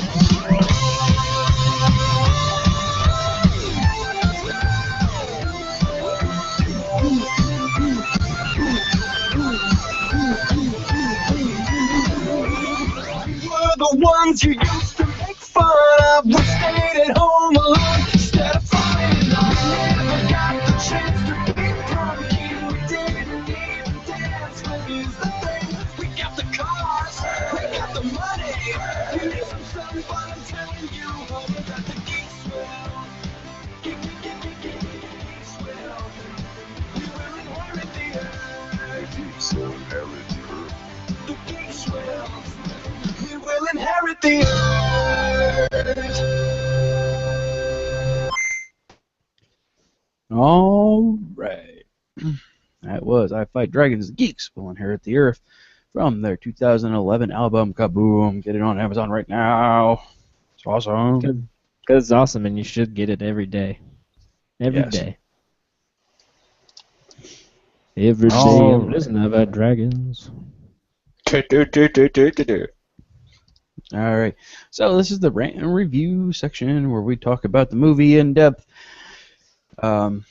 We're the ones you used to make fun of. We stayed at home alone instead of falling in love. We never got the chance to be drunken. We didn't even dance. But here's the thing, we got the cars, we got the money. We need some sun, but I'm telling you, honey, that the geeks will. Geeks will. We will inherit the earth. The geeks will inherit the earth. The geeks will. We will inherit the earth. All right. That was I Fight Dragons. The Geeks Will Inherit the Earth from their 2011 album Kaboom. Get it on Amazon right now. It's awesome. Because it's awesome and you should get it every day. Every Yes. day. Every day I'm listening about dragons. All right. So this is the rant and review section where we talk about the movie in depth, and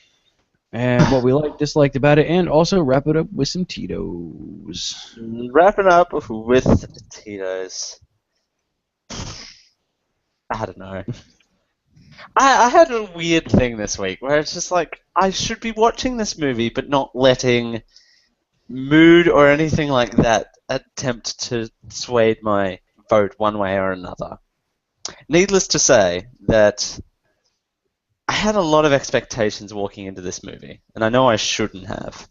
what we liked, disliked about it, and also wrap it up with some Tito's. Wrapping up with Tito's. I don't know. I had a weird thing this week where it's just like, I should be watching this movie but not letting mood or anything like that attempt to sway my vote one way or another. Needless to say that I had a lot of expectations walking into this movie, and I know I shouldn't have.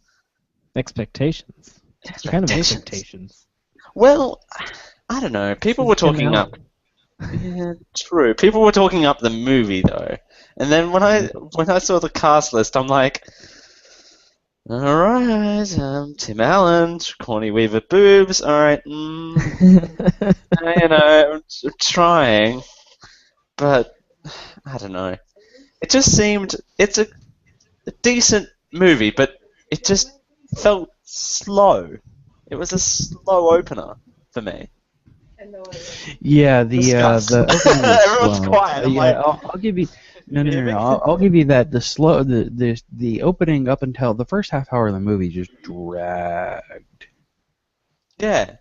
Expectations? What kind of expectations? Well, I don't know. People were talking up. Yeah, true. People were talking up the movie though, and then when I saw the cast list, I'm like, all right, Tim Allen, Corny Weaver boobs. All right, you know, I'm trying, but I don't know. It just seemed it's a decent movie, but it just felt slow. It was a slow opener for me. Yeah, the opening was Everyone's slow. quiet. I'm like, I'll give you no. I'll give you that. The opening up until the first half hour of the movie just dragged. Yeah.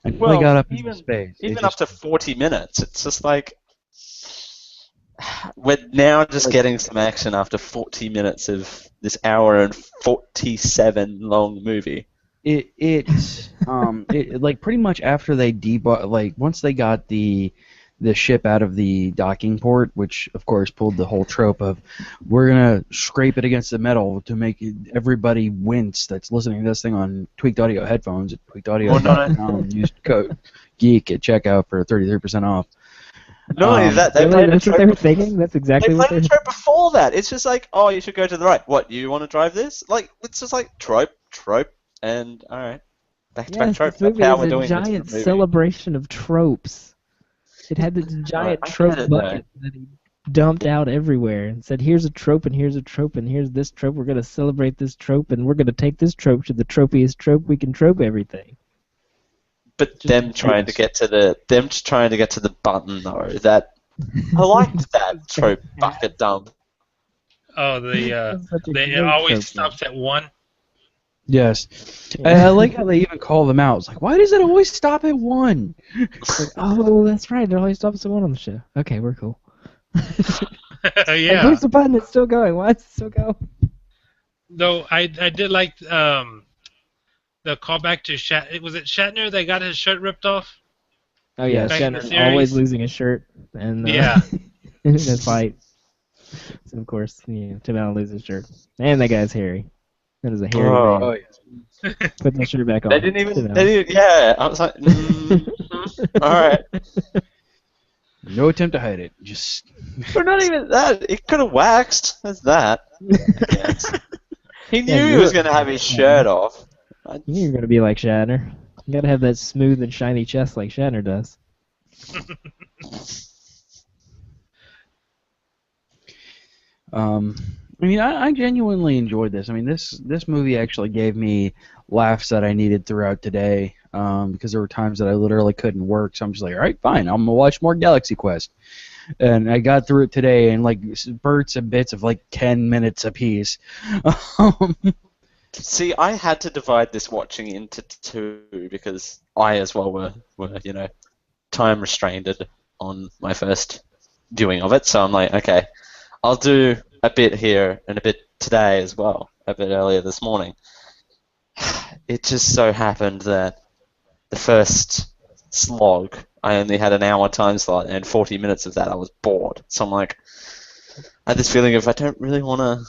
Until they got up into space. Even up to 40 minutes, it's just like we're now just getting some action after 40 minutes of this hour and 47 long movie. It like pretty much after they once they got the ship out of the docking port, which of course pulled the whole trope of we're gonna scrape it against the metal to make everybody wince that's listening to this thing on Tweaked Audio headphones at tweakedaudio.com. Use code Geek at checkout for 33% off. Not only that, they played that's what they were thinking. That's exactly what they played a trope before that. It's just like, oh, you should go to the right. What, you want to drive this? Like, it's just like trope, and all right, back to back trope. This movie That's how is we're a doing giant this movie. celebration of tropes. It had this giant trope bucket that he dumped out everywhere and said, here's a trope, and here's a trope, and here's this trope. We're going to celebrate this trope, and we're going to take this trope to the tropiest trope we can trope everything. But them trying to get to the button though, that I liked that trope bucket dump. Oh, it always stops at 1. Yes. I like how they even call them out. It's like, why does it always stop at 1? It's like, oh, that's right. It always stops at 1 on the show. Okay, we're cool. Yeah. Where's the button? It's still going. Why is it still going? Though I did like the callback to was it Shatner that got his shirt ripped off? Oh yeah, Shatner always losing his shirt and yeah, in a fight. So of course, Tim Allen loses his shirt, and that guy's hairy. That is a hairy man. Oh yeah. Put that shirt back on. They didn't even. Yeah, I was like, all right. No attempt to hide it. Just. But not even that. It could have waxed. That's that. Yes. He knew he was going to have his shirt off. You knew you were going to be like Shatner. You got to have that smooth and shiny chest like Shatner does. I mean, I genuinely enjoyed this. I mean, this movie actually gave me laughs that I needed throughout today, because there were times that I literally couldn't work, so I'm just like, all right, fine, I'm going to watch more Galaxy Quest. And I got through it today in, like, spurts and bits of, like, 10 minutes apiece. See, I had to divide this watching into 2 because I as well were time restrained on my first viewing of it, so I'm like, okay, I'll do a bit here and a bit today as well, a bit earlier this morning. It just so happened that the first slog, I only had an hour time slot, and 40 minutes of that I was bored. So I'm like, I had this feeling of I don't really want to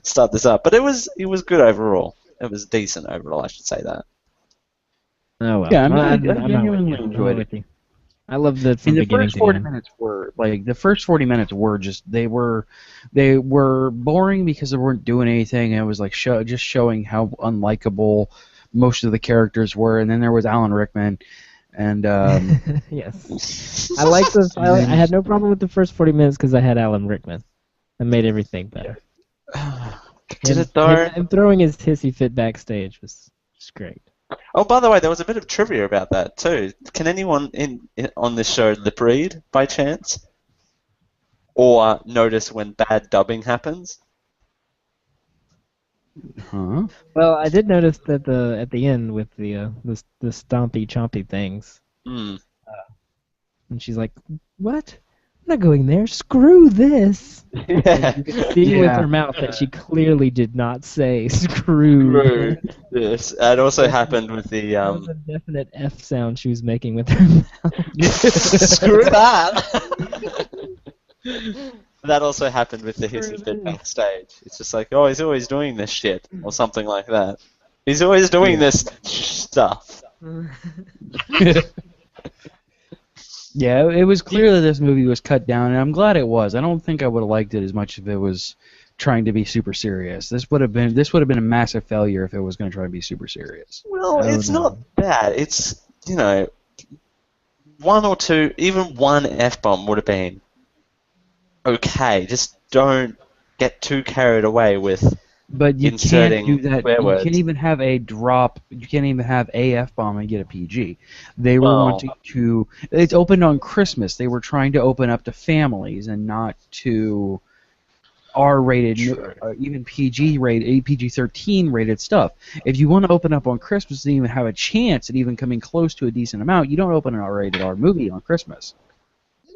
start this up. But it was good overall. It was decent overall, I should say that. Oh well. Yeah, I genuinely enjoyed it. I love that from beginning to end. The first 40 minutes were just they were boring because they weren't doing anything, and it was like just showing how unlikable most of the characters were. And then there was Alan Rickman, and yes, I like this. I had no problem with the first 40 minutes because I had Alan Rickman. That made everything better. Did it though? Him throwing his hissy fit backstage was great. Oh, by the way, there was a bit of trivia about that too. Can anyone on this show lip read by chance, or notice when bad dubbing happens? Huh? Well, I did notice that at the end with the stompy chompy things, Hmm. and she's like, "What? I'm not going there. Screw this." Yeah. You could see with her mouth that she clearly did not say "screw." Yes, that also happened with the That was a definite F sound she was making with her mouth. Screw that. That also happened with the hissy fit backstage. It's just like, oh, he's always doing this shit, or something like that. He's always doing this stuff. Yeah, it was clear that this movie was cut down, and I'm glad it was. I don't think I would have liked it as much if it was trying to be super serious. This would have been a massive failure if it was going to try to be super serious. Well, it's not bad. It's, one or two, even one F-bomb would have been okay. Just don't get too carried away with But you inserting can't do that. swear You words. can't even have a drop. You can't even have a F-bomb and get a PG. They were wanting to. It's opened on Christmas. They were trying to open up to families and not to R-rated, even PG-rated, PG-13 rated stuff. If you want to open up on Christmas and even have a chance at even coming close to a decent amount, you don't open an R-rated R movie on Christmas.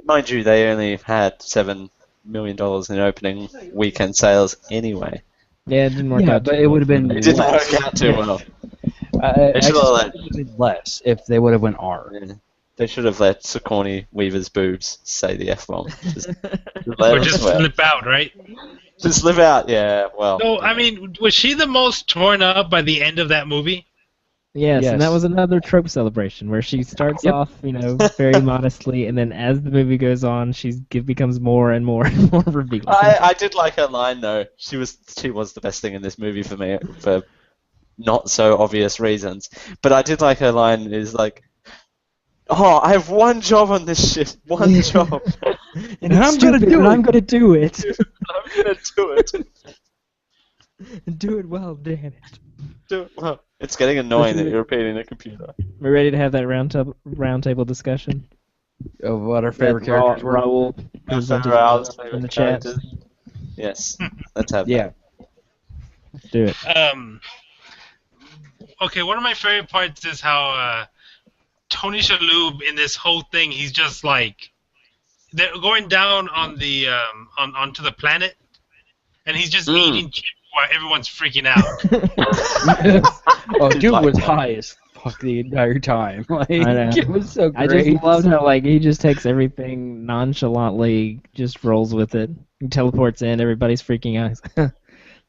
Mind you, they only had $7 million in opening weekend sales anyway. Yeah, it didn't work out. But it would have been. It didn't work out too well. It should have would have been less if they would have went R. Yeah. They should have let Sigourney Weaver's boobs say the F-bomb. Or just slip out, right? Just slip out, yeah, well. No, I mean, was she the most torn up by the end of that movie? Yes, and that was another trope celebration where she starts off, very modestly, and then as the movie goes on, she becomes more and more and more revealing. I did like her line though. She was the best thing in this movie for me for not so obvious reasons. But I did like her line is like, "Oh, I have one job on this shit, one job, and I'm gonna do it. I'm gonna do it. I'm gonna do it. And do it well, damn it. Do it well." It's getting annoying that you're repeating the computer. We're ready to have that round table discussion of what our favorite characters were. Raul presented in the chat. Yes, let's have that. Let's do it. Okay, one of my favorite parts is how Tony Shalhoub in this whole thing, he's just like they're going down on the onto the planet, and he's just eating chips while everyone's freaking out. Oh, dude was high as fuck the entire time. Like, I know. It was so great. I just loved how he just takes everything nonchalantly, just rolls with it. He teleports in, everybody's freaking out. He's like,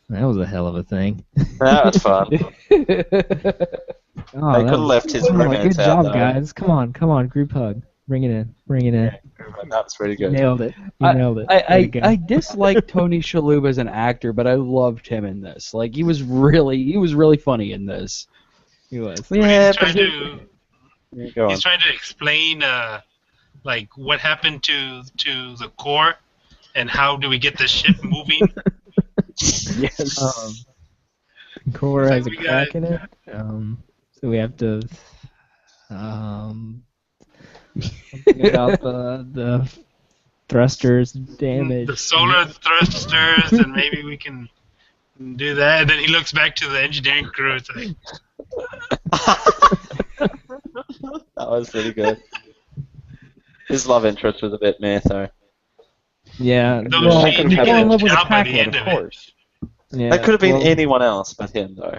that was a hell of a thing. That was fun. They could have left his romance Good job, out, though. guys. Come on, group hug. Bring it in. That was pretty good. Nailed it. You nailed it. I dislike Tony Shalhoub as an actor, but I loved him in this. Like he was really funny in this. He was. Yeah, He's trying to explain like what happened to the core and how do we get the ship moving. Yes. Core has a crack in it. So we have to something about the thrusters damage. The solar thrusters, and maybe we can do that. And then he looks back to the engineering crew. It's like, that was pretty good. His love interest was a bit meh, though. Yeah. you fall in love with a packlet, of course. Yeah, that could have been anyone else but him, though.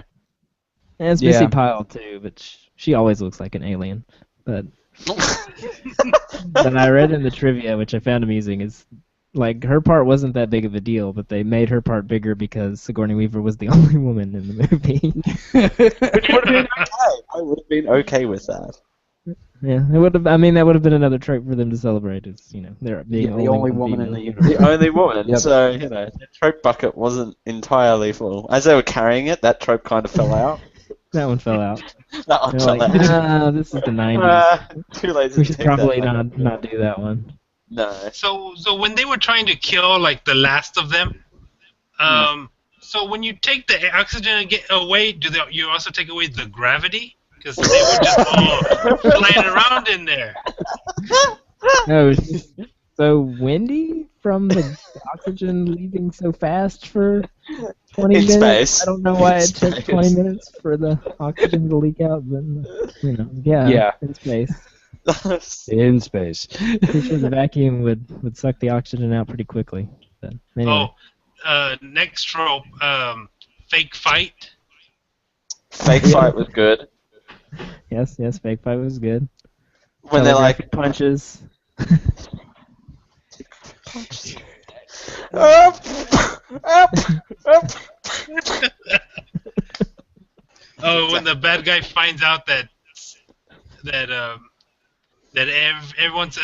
And it's Missy Pyle too, but she always looks like an alien. But but I read in the trivia, which I found amusing, is like her part wasn't that big of a deal, but they made her part bigger because Sigourney Weaver was the only woman in the movie. Which would have been okay. I would have been okay with that. Yeah, it would have. I mean, that would have been another trope for them to celebrate. Is they're being the only woman in the universe. The only woman. Yep. So the trope bucket wasn't entirely full. As they were carrying it, that trope kind of fell out. That one fell out. That one They're fell like, out. this is the 90s. Too late to We should take probably that not do that one. No. so when they were trying to kill like the last of them, So when you take the oxygen away, you also take away the gravity? Because they were just all flying around in there. No, it's just so windy from the oxygen leaving so fast for 20 In minutes. space. I don't know why In it took space. 20 minutes for the oxygen to leak out, but yeah, in space. In space. Pretty sure the vacuum would suck the oxygen out pretty quickly. But anyway. Next trope, fake fight. Fake fight was good. Yes, fake fight was good. When they're like punches. When the bad guy finds out that everyone's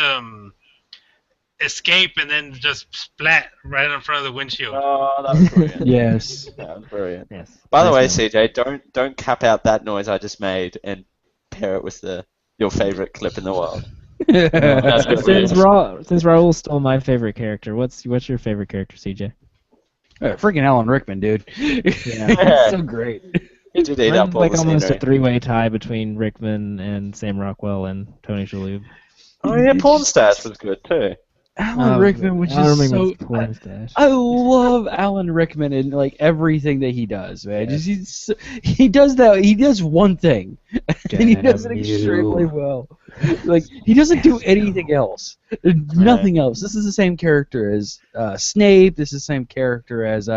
escape and then just splat right in front of the windshield. Oh, that was brilliant. Yes. That was brilliant. Yes. By the way, CJ, don't cap out that noise I just made and pair it with your favorite clip in the world. That's good. Since Raul stole my favorite character, what's your favorite character, CJ? Freaking Alan Rickman, dude. Yeah. So great. He did eat up all like the almost a scenery. three-way tie between Rickman and Sam Rockwell and Tony Shalhoub. Oh yeah, Porn Stash was good too. Alan Rickman, which is so. porn stash. I love Alan Rickman in like everything that he does, man. Just, he does that. He does one thing, and he does it extremely well. Like he doesn't do anything else. Nothing else. This is the same character as Snape. This is the same character as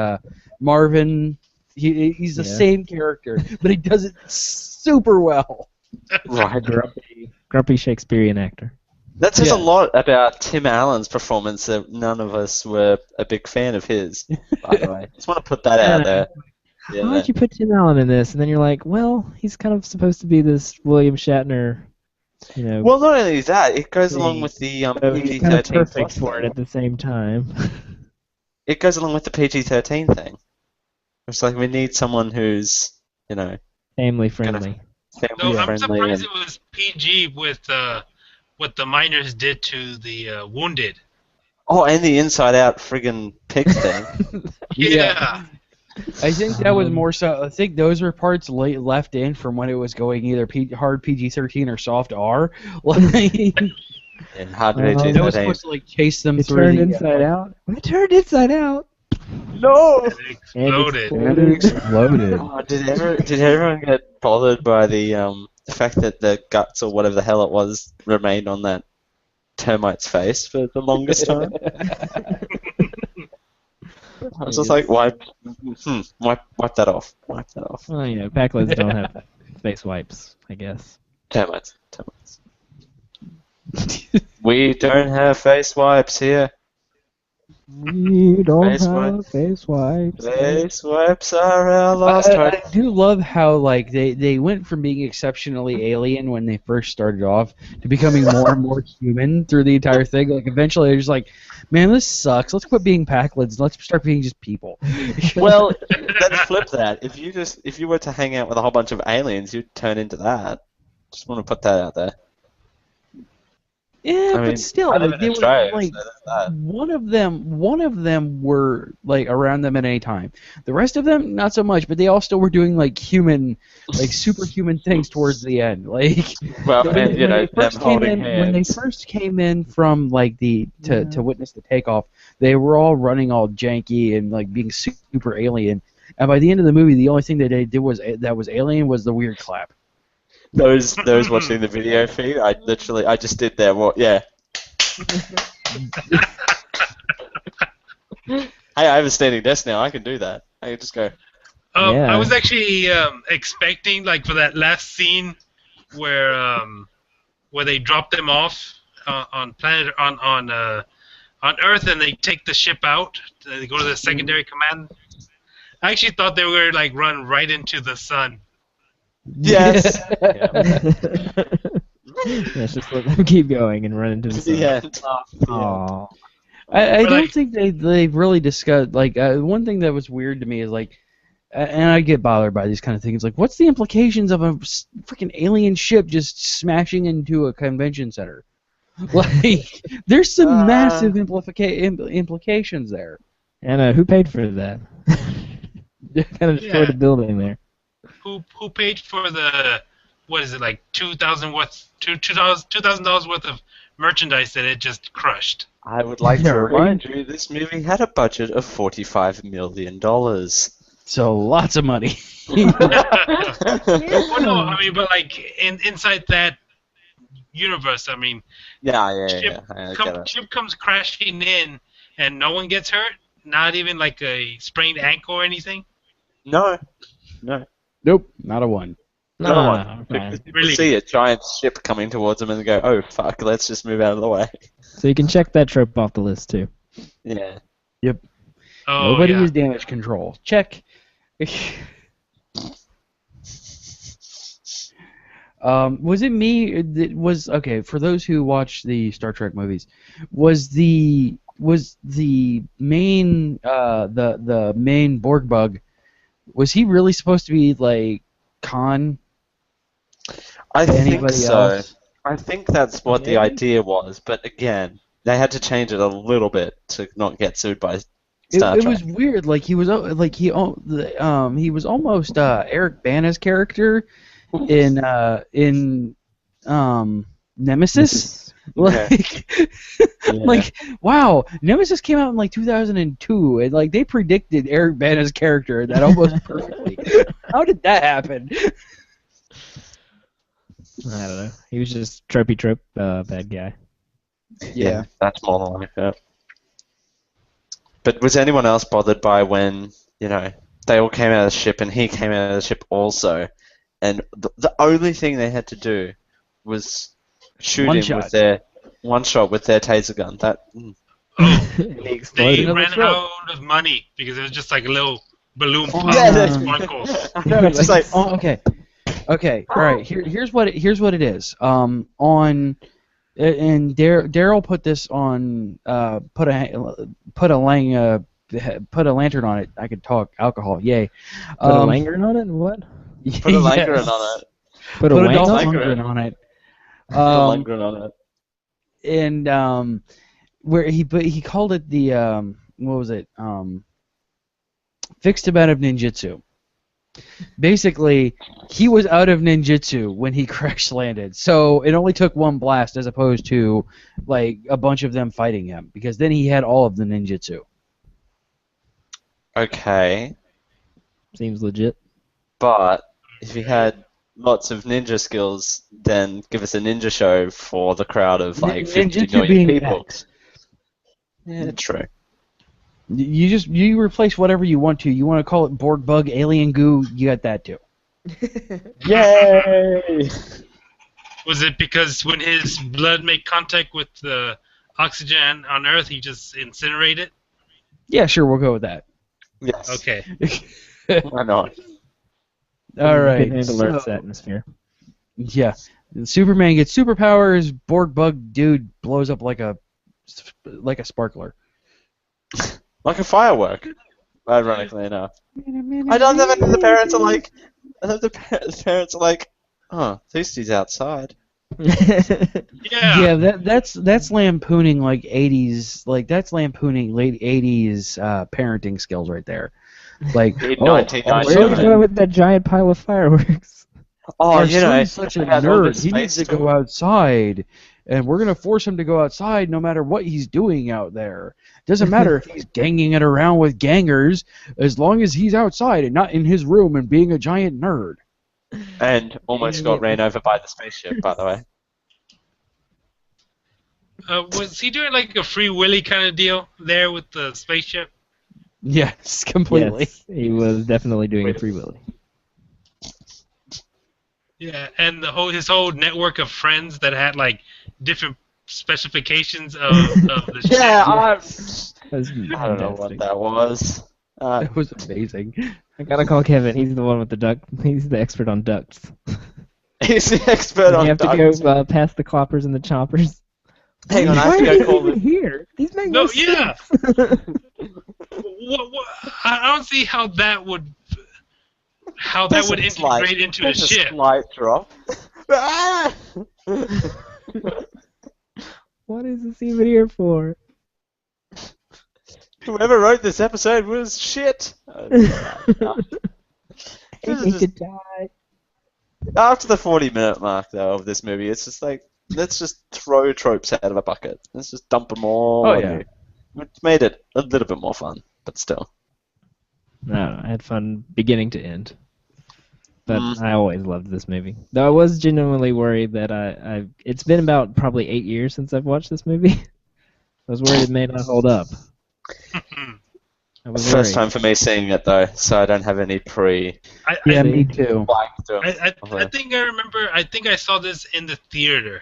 Marvin. He's the same character, but he does it super well. Right. Grumpy Shakespearean actor. That says a lot about Tim Allen's performance that none of us were a big fan of his, by the way. Just want to put that out there. Yeah. Why would you put Tim Allen in this? And then you're like, well, he's kind of supposed to be this William Shatner, Well, not only that, it goes along with the so he's PG-13 kind of perfect plus for it thing. at the same time. It goes along with the PG-13 thing. It's like we need someone who's, Family friendly. No, I'm surprised it was PG with what the miners did to the wounded. Oh, and the inside-out friggin' pig thing. Yeah. I think that was more so. I think those were parts left in from when it was going either hard PG-13 or soft R. And hard That was PG-13. supposed to like chase them It through. turned inside out. It turned inside out. No! Exploded. It exploded. Oh, did everyone get bothered by the fact that the guts or whatever the hell it was remained on that termite's face for the longest time? I was just like, wipe that off. Wipe that off. Well, Pac-Lids don't have face wipes, I guess. Termites. We don't have face wipes here. We don't Face have wipes. face wipes. Face wipes are our lost hope. I do love how like they went from being exceptionally alien when they first started off to becoming more and more human through the entire thing. Like eventually they're just like, man, this sucks. Let's quit being Pac-Lids. Let's start being just people. Well, let's flip that. If you were to hang out with a whole bunch of aliens, you'd turn into that. Just want to put that out there. Yeah, I mean, but still, I live like, in they Australia, were like so that's that. one of them were like around them at any time. The rest of them, not so much, but they all still were doing like human, like superhuman things towards the end. Like, Well, when and, they them holding when they hands. first came in from like to witness the takeoff, they were all running all janky and like being super alien. And by the end of the movie, the only thing that they did that was alien was the weird clap. Those watching the video feed, I just did that. Yeah. Hey, I have a standing desk now. I can do that. I can just go. I was actually expecting, like, for that last scene where they drop them off on Earth and they take the ship out. They go to the secondary command. I actually thought they were going to like run right into the sun. Yes. Let's just let them keep going and run into the sun. Yeah. Aw. I don't think they've really discussed like one thing that was weird to me is like, and I get bothered by these kind of things. Like, what's the implications of a freaking alien ship just smashing into a convention center? Like, there's some massive implications there. And who paid for that? kind of destroyed a building there. Who paid for the, what is it, like $2,000 worth of merchandise that it just crushed? I would like Yeah, to right. remind you, this movie had a budget of $45 million. So lots of money. Well, no, I mean, but like inside that universe, I mean, Yeah. Chip comes crashing in, and no one gets hurt. Not even like a sprained ankle or anything. No. Nope, not a one. No one. Fine. You see a giant ship coming towards them and go, oh fuck, let's just move out of the way. So you can check that trope off the list too. Yeah. Yep. Oh, Nobody yeah. was damage control. Check. Was it me that was okay? For those who watch the Star Trek movies, was the main the main Borg bug? Was he really supposed to be like Khan? I think Anybody so. else? I think that's what the idea was, but again, they had to change it a little bit to not get sued by Star It Trek. was weird. Like he was he was almost Eric Bana's character in Nemesis. Like, like wow, Nemesis came out in like 2002, and like they predicted Eric Bana's character that almost perfectly. How did that happen? I don't know. He was just tropey trope bad guy. Yeah, that's more than like that. But was anyone else bothered by when, they all came out of the ship and he came out of the ship also, and the only thing they had to do was shoot him with their one shot with their taser gun. They ran out of money because it was just like a little balloon pop sparkles. It's like, okay, all right. Here's what it is. And Daryl put this on. Put a lantern on it. I could talk alcohol. Yay. Put a lantern on it. What? Put a lantern on it. Put a lantern on it. Put a lantern on it. And where he called it the what was it? Fixed him out of ninjutsu. Basically, he was out of ninjutsu when he crash landed, so it only took one blast as opposed to like a bunch of them fighting him, because then he had all of the ninjutsu. Okay. Seems legit. But if he had lots of ninja skills, then give us a ninja show for the crowd of like 50 million people. Yeah, true. You replace whatever you want to. You want to call it Borg bug, alien goo, you got that too. Yay! Was it because when his blood made contact with the oxygen on Earth, he just incinerated? Yeah, sure, we'll go with that. Yes. Okay. Why not? All right. Handle Earth's atmosphere. Yeah. Superman gets superpowers. Borg bug dude blows up like a sparkler. Like a firework, ironically enough. I don't know if the parents are like, oh, at least he's outside. Yeah, that's lampooning like 80s, like that's lampooning late 80s parenting skills right there. Like, where are you going with that giant pile of fireworks? Our son's such a nerd. He needs to go outside, and we're gonna force him to go outside no matter what he's doing out there. Doesn't matter if he's ganging it around with gangers, as long as he's outside and not in his room and being a giant nerd. And almost got ran over by the spaceship, by the way. Was he doing like a Free Willy kind of deal there with the spaceship? Yes, completely. Yes, he was definitely doing a Free Willy. Yeah, and his whole network of friends that had like different specifications of the ship. Yeah, I don't know what that was. It was amazing. I gotta call Kevin. He's the one with the duct. He's the expert on ducts. He's the expert on ducts. You have to go past the cloppers and the choppers. Hang on, I have to go call them here. These make no sense. Yeah. I don't see how that would integrate into a ship. Slight drop. What is this even here for? Whoever wrote this episode was shit. They need to die. After the 40-minute mark, though, of this movie, it's just like, let's just throw tropes out of a bucket. Let's just dump them all on you. It made it a little bit more fun, but still. No, I had fun beginning to end. But I always loved this movie. Though I was genuinely worried that it's been about probably 8 years since I've watched this movie. I was worried it may not hold up. First time for me seeing it, though, so I don't have any me too. I think I remember, I think I saw this in the theater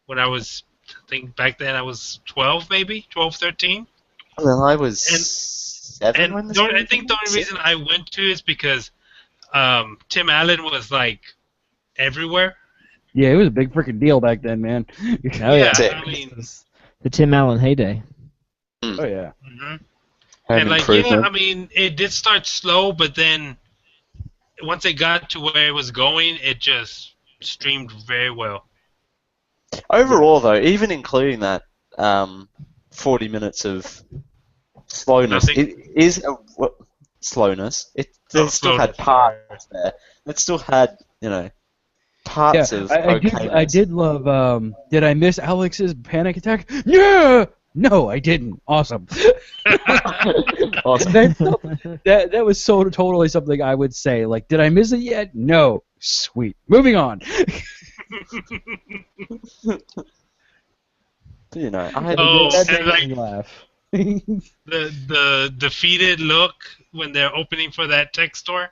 when I was, I think back then I was 12 maybe, 12, 13. Well, I was 7 when this I think the only reason I went to is because Tim Allen was like everywhere. Yeah, it was a big freaking deal back then, man. Oh yeah, I mean, the Tim Allen heyday. Oh yeah. Mm-hmm. And like, yeah, I mean, it did start slow, but then once it got to where it was going, it just streamed very well. Overall, though, even including that 40 minutes of slowness, it is slowness. They still had parts there. It still had, parts of I did love. Did I miss Alex's panic attack? Yeah. No, I didn't. Awesome. Awesome. That was so totally something I would say. Like, did I miss it yet? No. Sweet. Moving on. I had and laugh. the defeated look when they're opening for that tech store.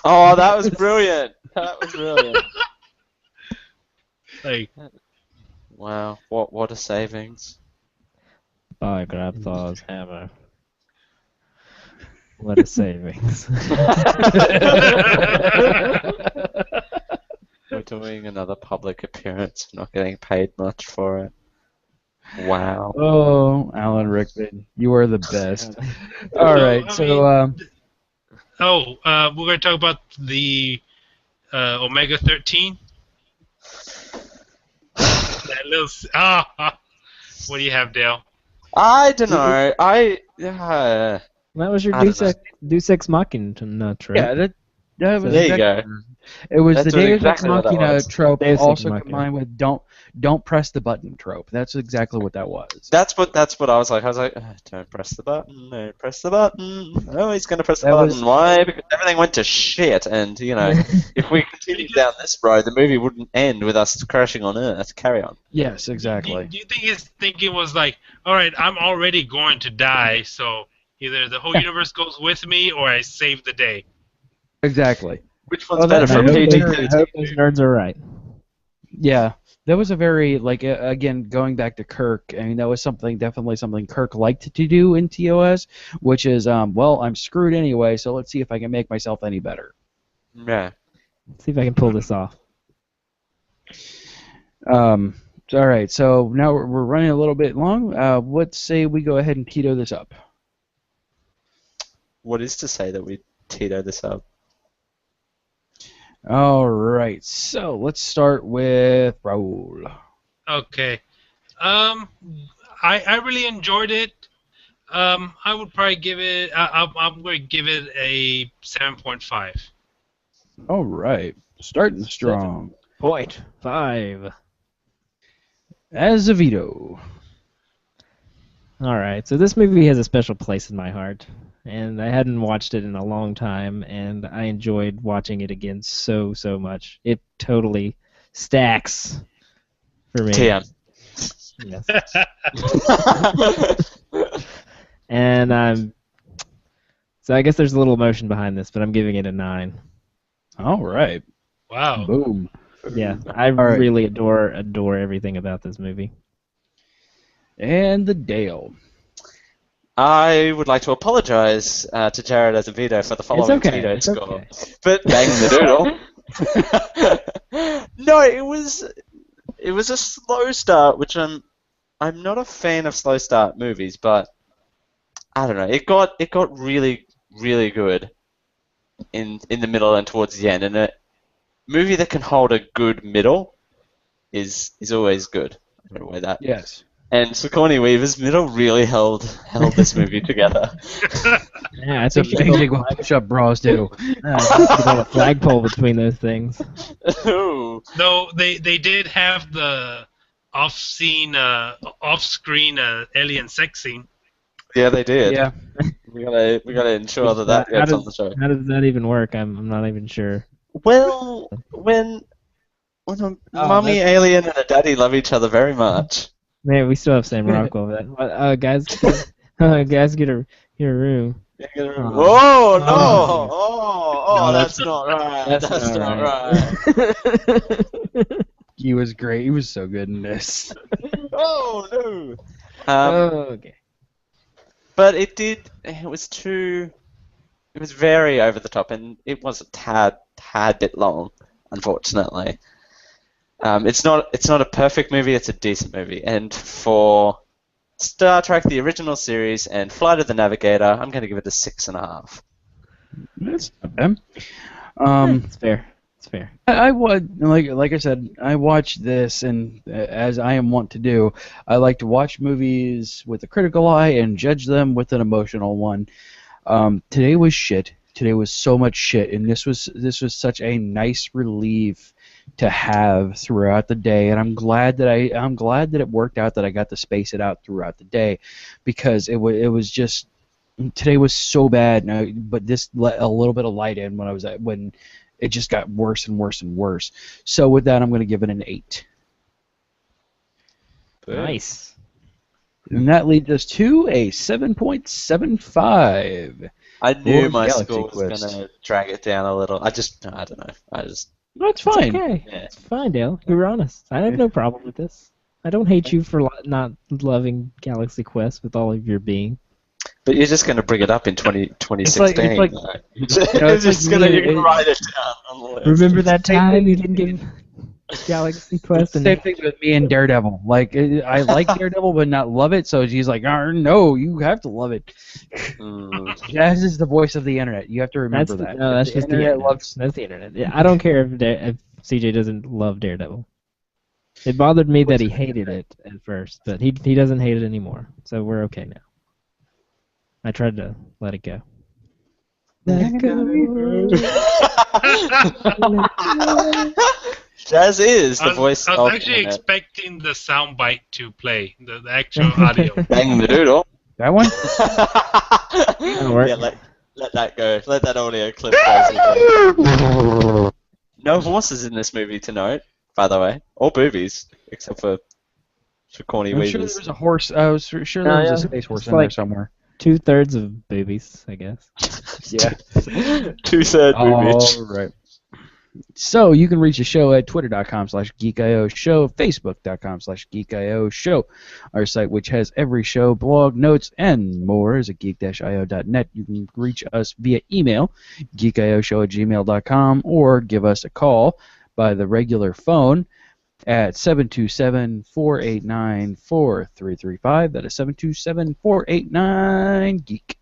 Oh, that was brilliant. That was brilliant. Like, wow, what a savings. I grab Thor's hammer. What a savings. We're doing another public appearance, not getting paid much for it. Wow. Oh, Alan Rickman, you are the best. All right, we're going to talk about the Omega-13. That little... what do you have, Dale? I don't know. That was your Deus Ex Machina trope. Yeah, that was there you go. It was That's the Deus Ex exactly what that Machina was. trope, Deus Ex also Machina. combined with don't press the button trope. That's exactly what that was. That's what I was like. Don't press the button. Don't press the button. Oh, he's going to press the button. Why? Because everything went to shit. And if we continued down this road, the movie wouldn't end with us crashing on Earth. Carry on. Yes, exactly. Do you think his thinking was like, all right, I'm already going to die, so either the whole universe goes with me or I save the day? Exactly. Which one's better for PG? I hope those nerds are right. Yeah, that was a very, again, going back to Kirk, I mean, that was definitely something Kirk liked to do in TOS, which is, well, I'm screwed anyway, so let's see if I can make myself any better. Yeah. Let's see if I can pull this off. All right, so now we're running a little bit long. Let's say we go ahead and Tito this up. What is to say that we Tito this up? All right, so let's start with Raul. Okay. I really enjoyed it. I would probably give it. I'm going to give it a 7.5. All right, starting strong. 7.5. Azevedo. All right, so this movie has a special place in my heart, and I hadn't watched it in a long time, and I enjoyed watching it again so much. It totally stacks for me. TM. Yes. And so I guess there's a little emotion behind this, but I'm giving it a 9. All right. Wow. Boom. Yeah, I really adore everything about this movie. And the Dale. I would like to apologize to Jared Azevedo for the following Tito score. But bang the doodle. No, it was a slow start, which I'm not a fan of slow start movies, but I don't know. It got really good in the middle and towards the end, and a movie that can hold a good middle is always good. I don't know why that. Yes. And Sigourney Weaver's middle really held this movie together. Yeah, I It's a think big, big push-up bras too. you got a flagpole between those things. Ooh. Though they did have the off-screen, off-screen alien sex scene. Yeah, they did. Yeah. We gotta ensure that gets on the show. How does that even work? I'm not even sure. Well, when a mummy alien and a daddy love each other very much. Man, we still have Sam Rockwell. But, guys, guys, get a room. Whoa, no! Oh, that's not right. That's not right. He was great. He was so good in this. Oh no. Okay. But it was very over the top, and it was a tad bit long, unfortunately. It's not a perfect movie, it's a decent movie, and for Star Trek, the original series, and Flight of the Navigator, I'm going to give it a 6.5. That's not bad. It's fair. It's fair. I would like I said, I watched this, and as I am wont to do, I like to watch movies with a critical eye and judge them with an emotional one. Today was shit. Today was so much shit, and this was such a nice relief to have throughout the day, and I'm glad that it worked out that I got to space it out throughout the day, because it was just today was so bad. But this let a little bit of light in when it just got worse and worse and worse. So with that, I'm going to give it an 8. Nice. And that leads us to a 7.75. I knew my Galaxy score was Quest. going to drag it down a little. I don't know. That's fine. It's okay. Yeah. It's fine, Dale. You're honest. I have no problem with this. I don't hate you for not loving Galaxy Quest with all of your being. But you're just going to bring it up in 2016. It's like- You're just going to write it down on the list. Remember that time you didn't give Galaxy Quest? And Same thing with me and Daredevil. Like, I like Daredevil, but not love it. So she's like, no, you have to love it. Jazz is the voice of the internet. You have to remember that. No, that's just the internet. That's the internet. Yeah, I don't care if CJ doesn't love Daredevil. It bothered me that he hated it at first, but he doesn't hate it anymore. So we're okay now. I tried to let it go. Let it go. Jazz is the voice I of was actually internet. expecting the soundbite to play, the actual audio. Bang the doodle. That one? Yeah, let that go. Let that audio clip go. No horses in this movie to note, by the way. Or boobies, except for Sigourney I'm Weaver's. sure there was a horse. I was sure there was a space horse in there somewhere. 2/3 of boobies, I guess. Yeah. 2/3 boobies. All right. So you can reach the show at twitter.com/geekio show, facebook.com/geekio show. Our site, which has every show, blog, notes, and more, is at geek-io.net. You can reach us via email, geekioshow@gmail.com, or give us a call by the regular phone at 727-489-4335. That is 727-489-GEEK.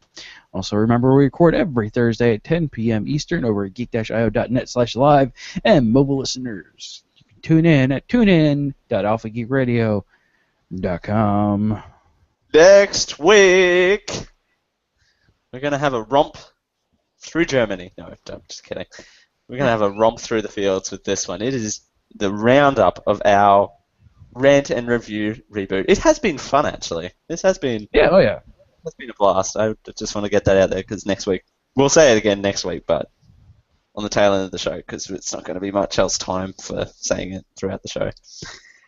Also, remember, we record every Thursday at 10 p.m. Eastern over at geek-io.net/live, and mobile listeners, you can tune in at tunein.alphageekradio.com. Next week, we're going to have a romp through Germany. No, I'm just kidding. We're going to have a romp through the fields with this one. It is the roundup of our Rant and Review reboot. It has been fun, actually. This has been... Yeah, oh yeah. It's been a blast. I just want to get that out there because next week... We'll say it again next week, but on the tail end of the show because it's not going to be much else time for saying it throughout the show.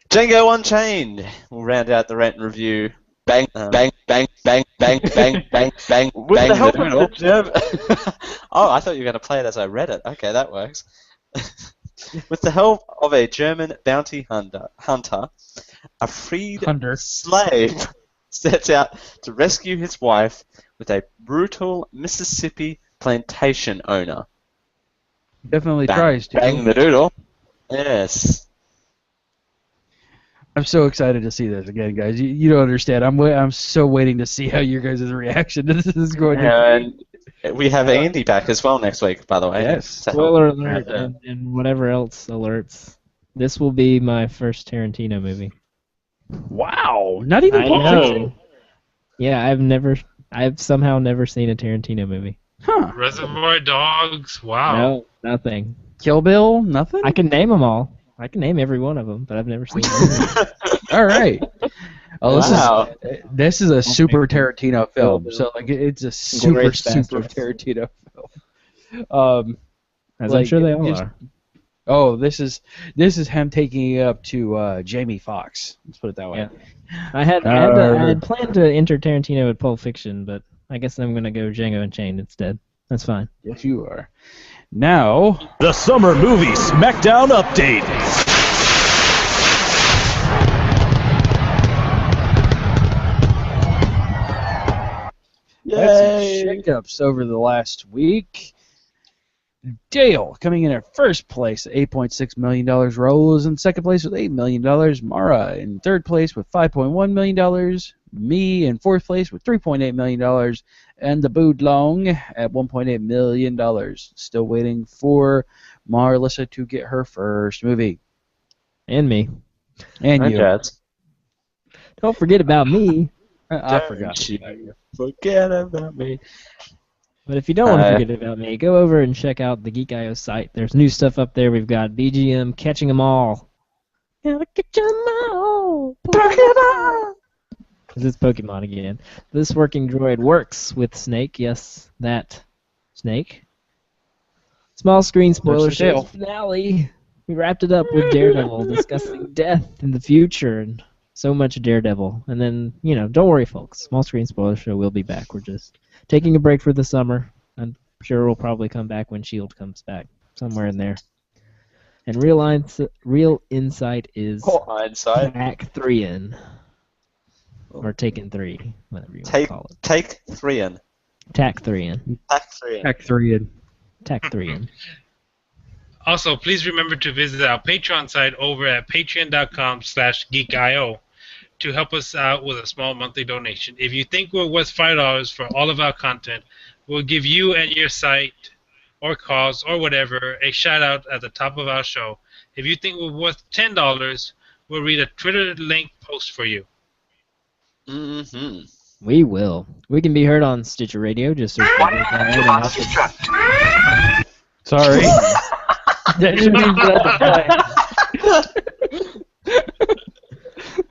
Django Unchained. We'll round out the Rant and Review. Bang, bang, bang, bang, bang, bang, bang, bang, With bang the help the of doodle. the German... Oh, I thought you were going to play it as I read it. Okay, that works. With the help of a German bounty hunter, a freed slave sets out to rescue his wife with a brutal Mississippi plantation owner. Definitely Bang, tries to. Bang the doodle. Yes. I'm so excited to see this again, guys. You don't understand. I'm so waiting to see how your guys' reaction to this is going to be. And we have Andy back as well next week, by the way. Yes. Spoiler alert and whatever else alerts. This will be my first Tarantino movie. Wow, not even I Pulp know. Fiction. Yeah, I've somehow never seen a Tarantino movie. Huh? Reservoir Dogs. Wow. No, nothing. Kill Bill, nothing. I can name them all. I can name every one of them, but I've never seen them. All right. Oh, Wow. this is a super Tarantino film. So like it's a super Glorious super Bastards. Tarantino film. As I'm sure they all are. Oh, this is him taking it up to Jamie Foxx. Let's put it that way. Yeah. I had planned to enter Tarantino with Pulp Fiction, but I guess I'm gonna go Django Unchained instead. That's fine. Yes, you are. Now, the Summer Movie Smackdown Update. That's some shakeups over the last week. Dale coming in at first place, $8.6 million. Raul is in second place with $8 million. Mara in third place with $5.1 million. Me in fourth place with $3.8 million. And the Boodlong at $1.8 million. Still waiting for Marlissa to get her first movie. And me. And you. Jazz. Don't forget about me. I forgot. Forget about me. But if you don't want to forget about me, go over and check out the Geek.io site. There's new stuff up there. We've got BGM catching them all. Gotta catch them all. Pokemon. Because it's Pokemon again. This working droid works with Snake. Yes, that Snake. Small screen spoiler show finale. We wrapped it up with Daredevil discussing death in the future and so much Daredevil. And then, don't worry, folks. Small screen spoiler show will be back. We're just taking a break for the summer. I'm sure we'll probably come back when S.H.I.E.L.D. comes back. Somewhere in there. And Real Insight is Tack 3 in. Or Taken 3, whatever you want to call it. Take 3 in. Tack 3 in. Tack 3 in. Tack 3 in. Tack 3 in. Also, please remember to visit our Patreon site over at patreon.com/geekio to help us out with a small monthly donation. If you think we're worth $5 for all of our content, we'll give you and your site or cause or whatever a shout out at the top of our show. If you think we're worth $10, we'll read a Twitter link post for you. Mm-hmm. We will. We can be heard on Stitcher Radio. Just search for Sorry. That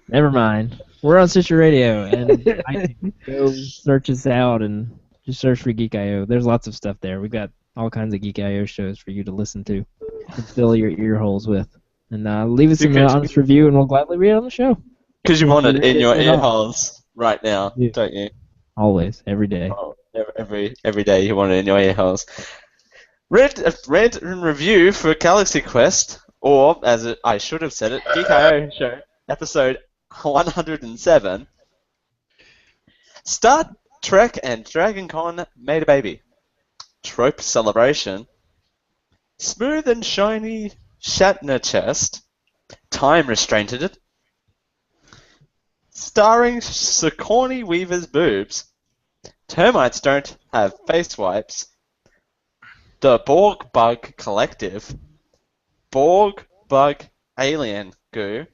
Never mind. We're on Stitcher Radio, and I go search us out and just search for Geek.io. There's lots of stuff there. We've got all kinds of Geek.io shows for you to listen to and fill your ear holes with. And leave us an honest review, and we'll gladly read it on the show. Because you want it in your ear holes right now, don't you? Always, every day. Oh, every day you want it in your ear holes. Rant and review for Galaxy Quest, or as I should have said it, Geek.io Show, episode 107. Star Trek and Dragon Con made a baby. Trope celebration. Smooth and shiny Shatner chest. Time restrainted it. Starring Sigourney Weaver's boobs. Termites don't have face wipes. The Borg Bug Collective. Borg Bug Alien Goo.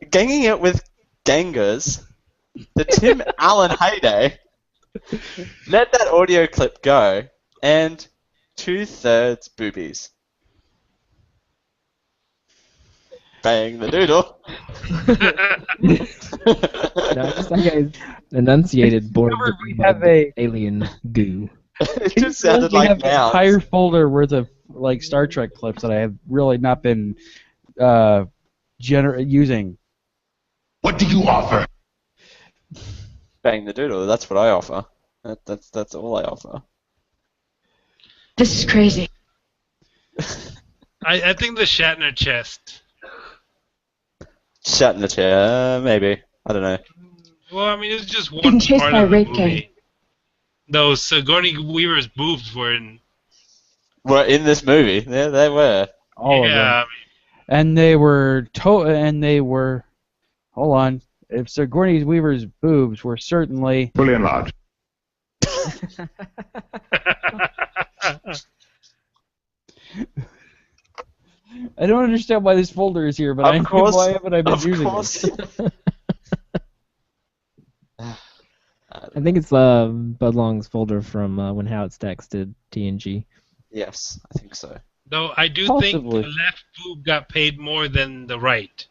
Ganging it with Gangers. The Tim Allen heyday. Let that audio clip go. And 2/3 boobies. Bang the doodle. No, just like I enunciated Borg alien goo. It just sounded like like an entire folder worth of like Star Trek clips that I have really not been using. What do you offer? Bang the doodle. That's what I offer. That's all I offer. This is crazy. I think the Shatner chest. Shatner chair, maybe. I don't know. Well, I mean, it's just one Getting chased part by of the Red movie. Gang. Those Sigourney Weaver's boobs were in. Were in this movie. Yeah, they were. All of them. And they were hold on. If Sigourney Weaver's boobs were certainly fully enlarged. I don't understand why this folder is here, but I know why haven't I been using it. I think it's Bud Long's folder from when Howard Stacks did TNG. Yes, I think so. Though I do think the left boob got paid more than the right.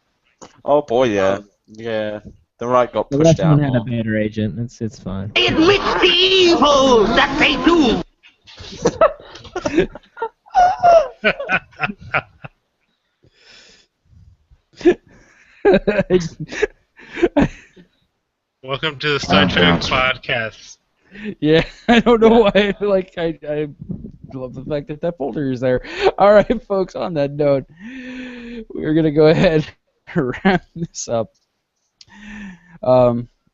Oh boy, yeah. Yeah. The right got The pushed left out one had more. a better agent. It's fine. Admit the evil that they do. Welcome to the Star Trek podcast. Yeah, I don't know why. I love the fact that folder is there. All right, folks. On that note, we're gonna go ahead and wrap this up.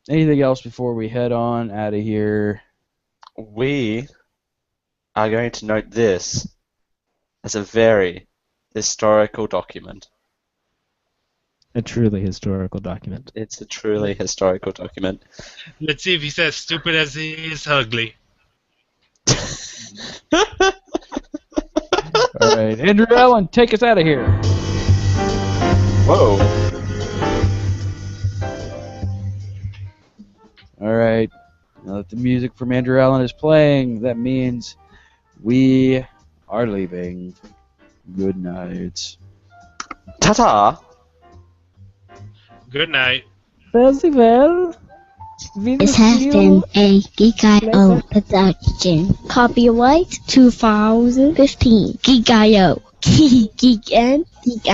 Anything else before we head on out of here? We are going to note this as a very historical document. A truly historical document. It's a truly historical document. Let's see if he's as stupid as he is ugly. All right, Andrew Allen, take us out of here. Whoa. All right. Now that the music from Andrew Allen is playing, that means we are leaving. Good night. Ta-ta. Good night. Festival. This has been a Geek.io production. Copyright 2015. Geek.io. Geek and Geek.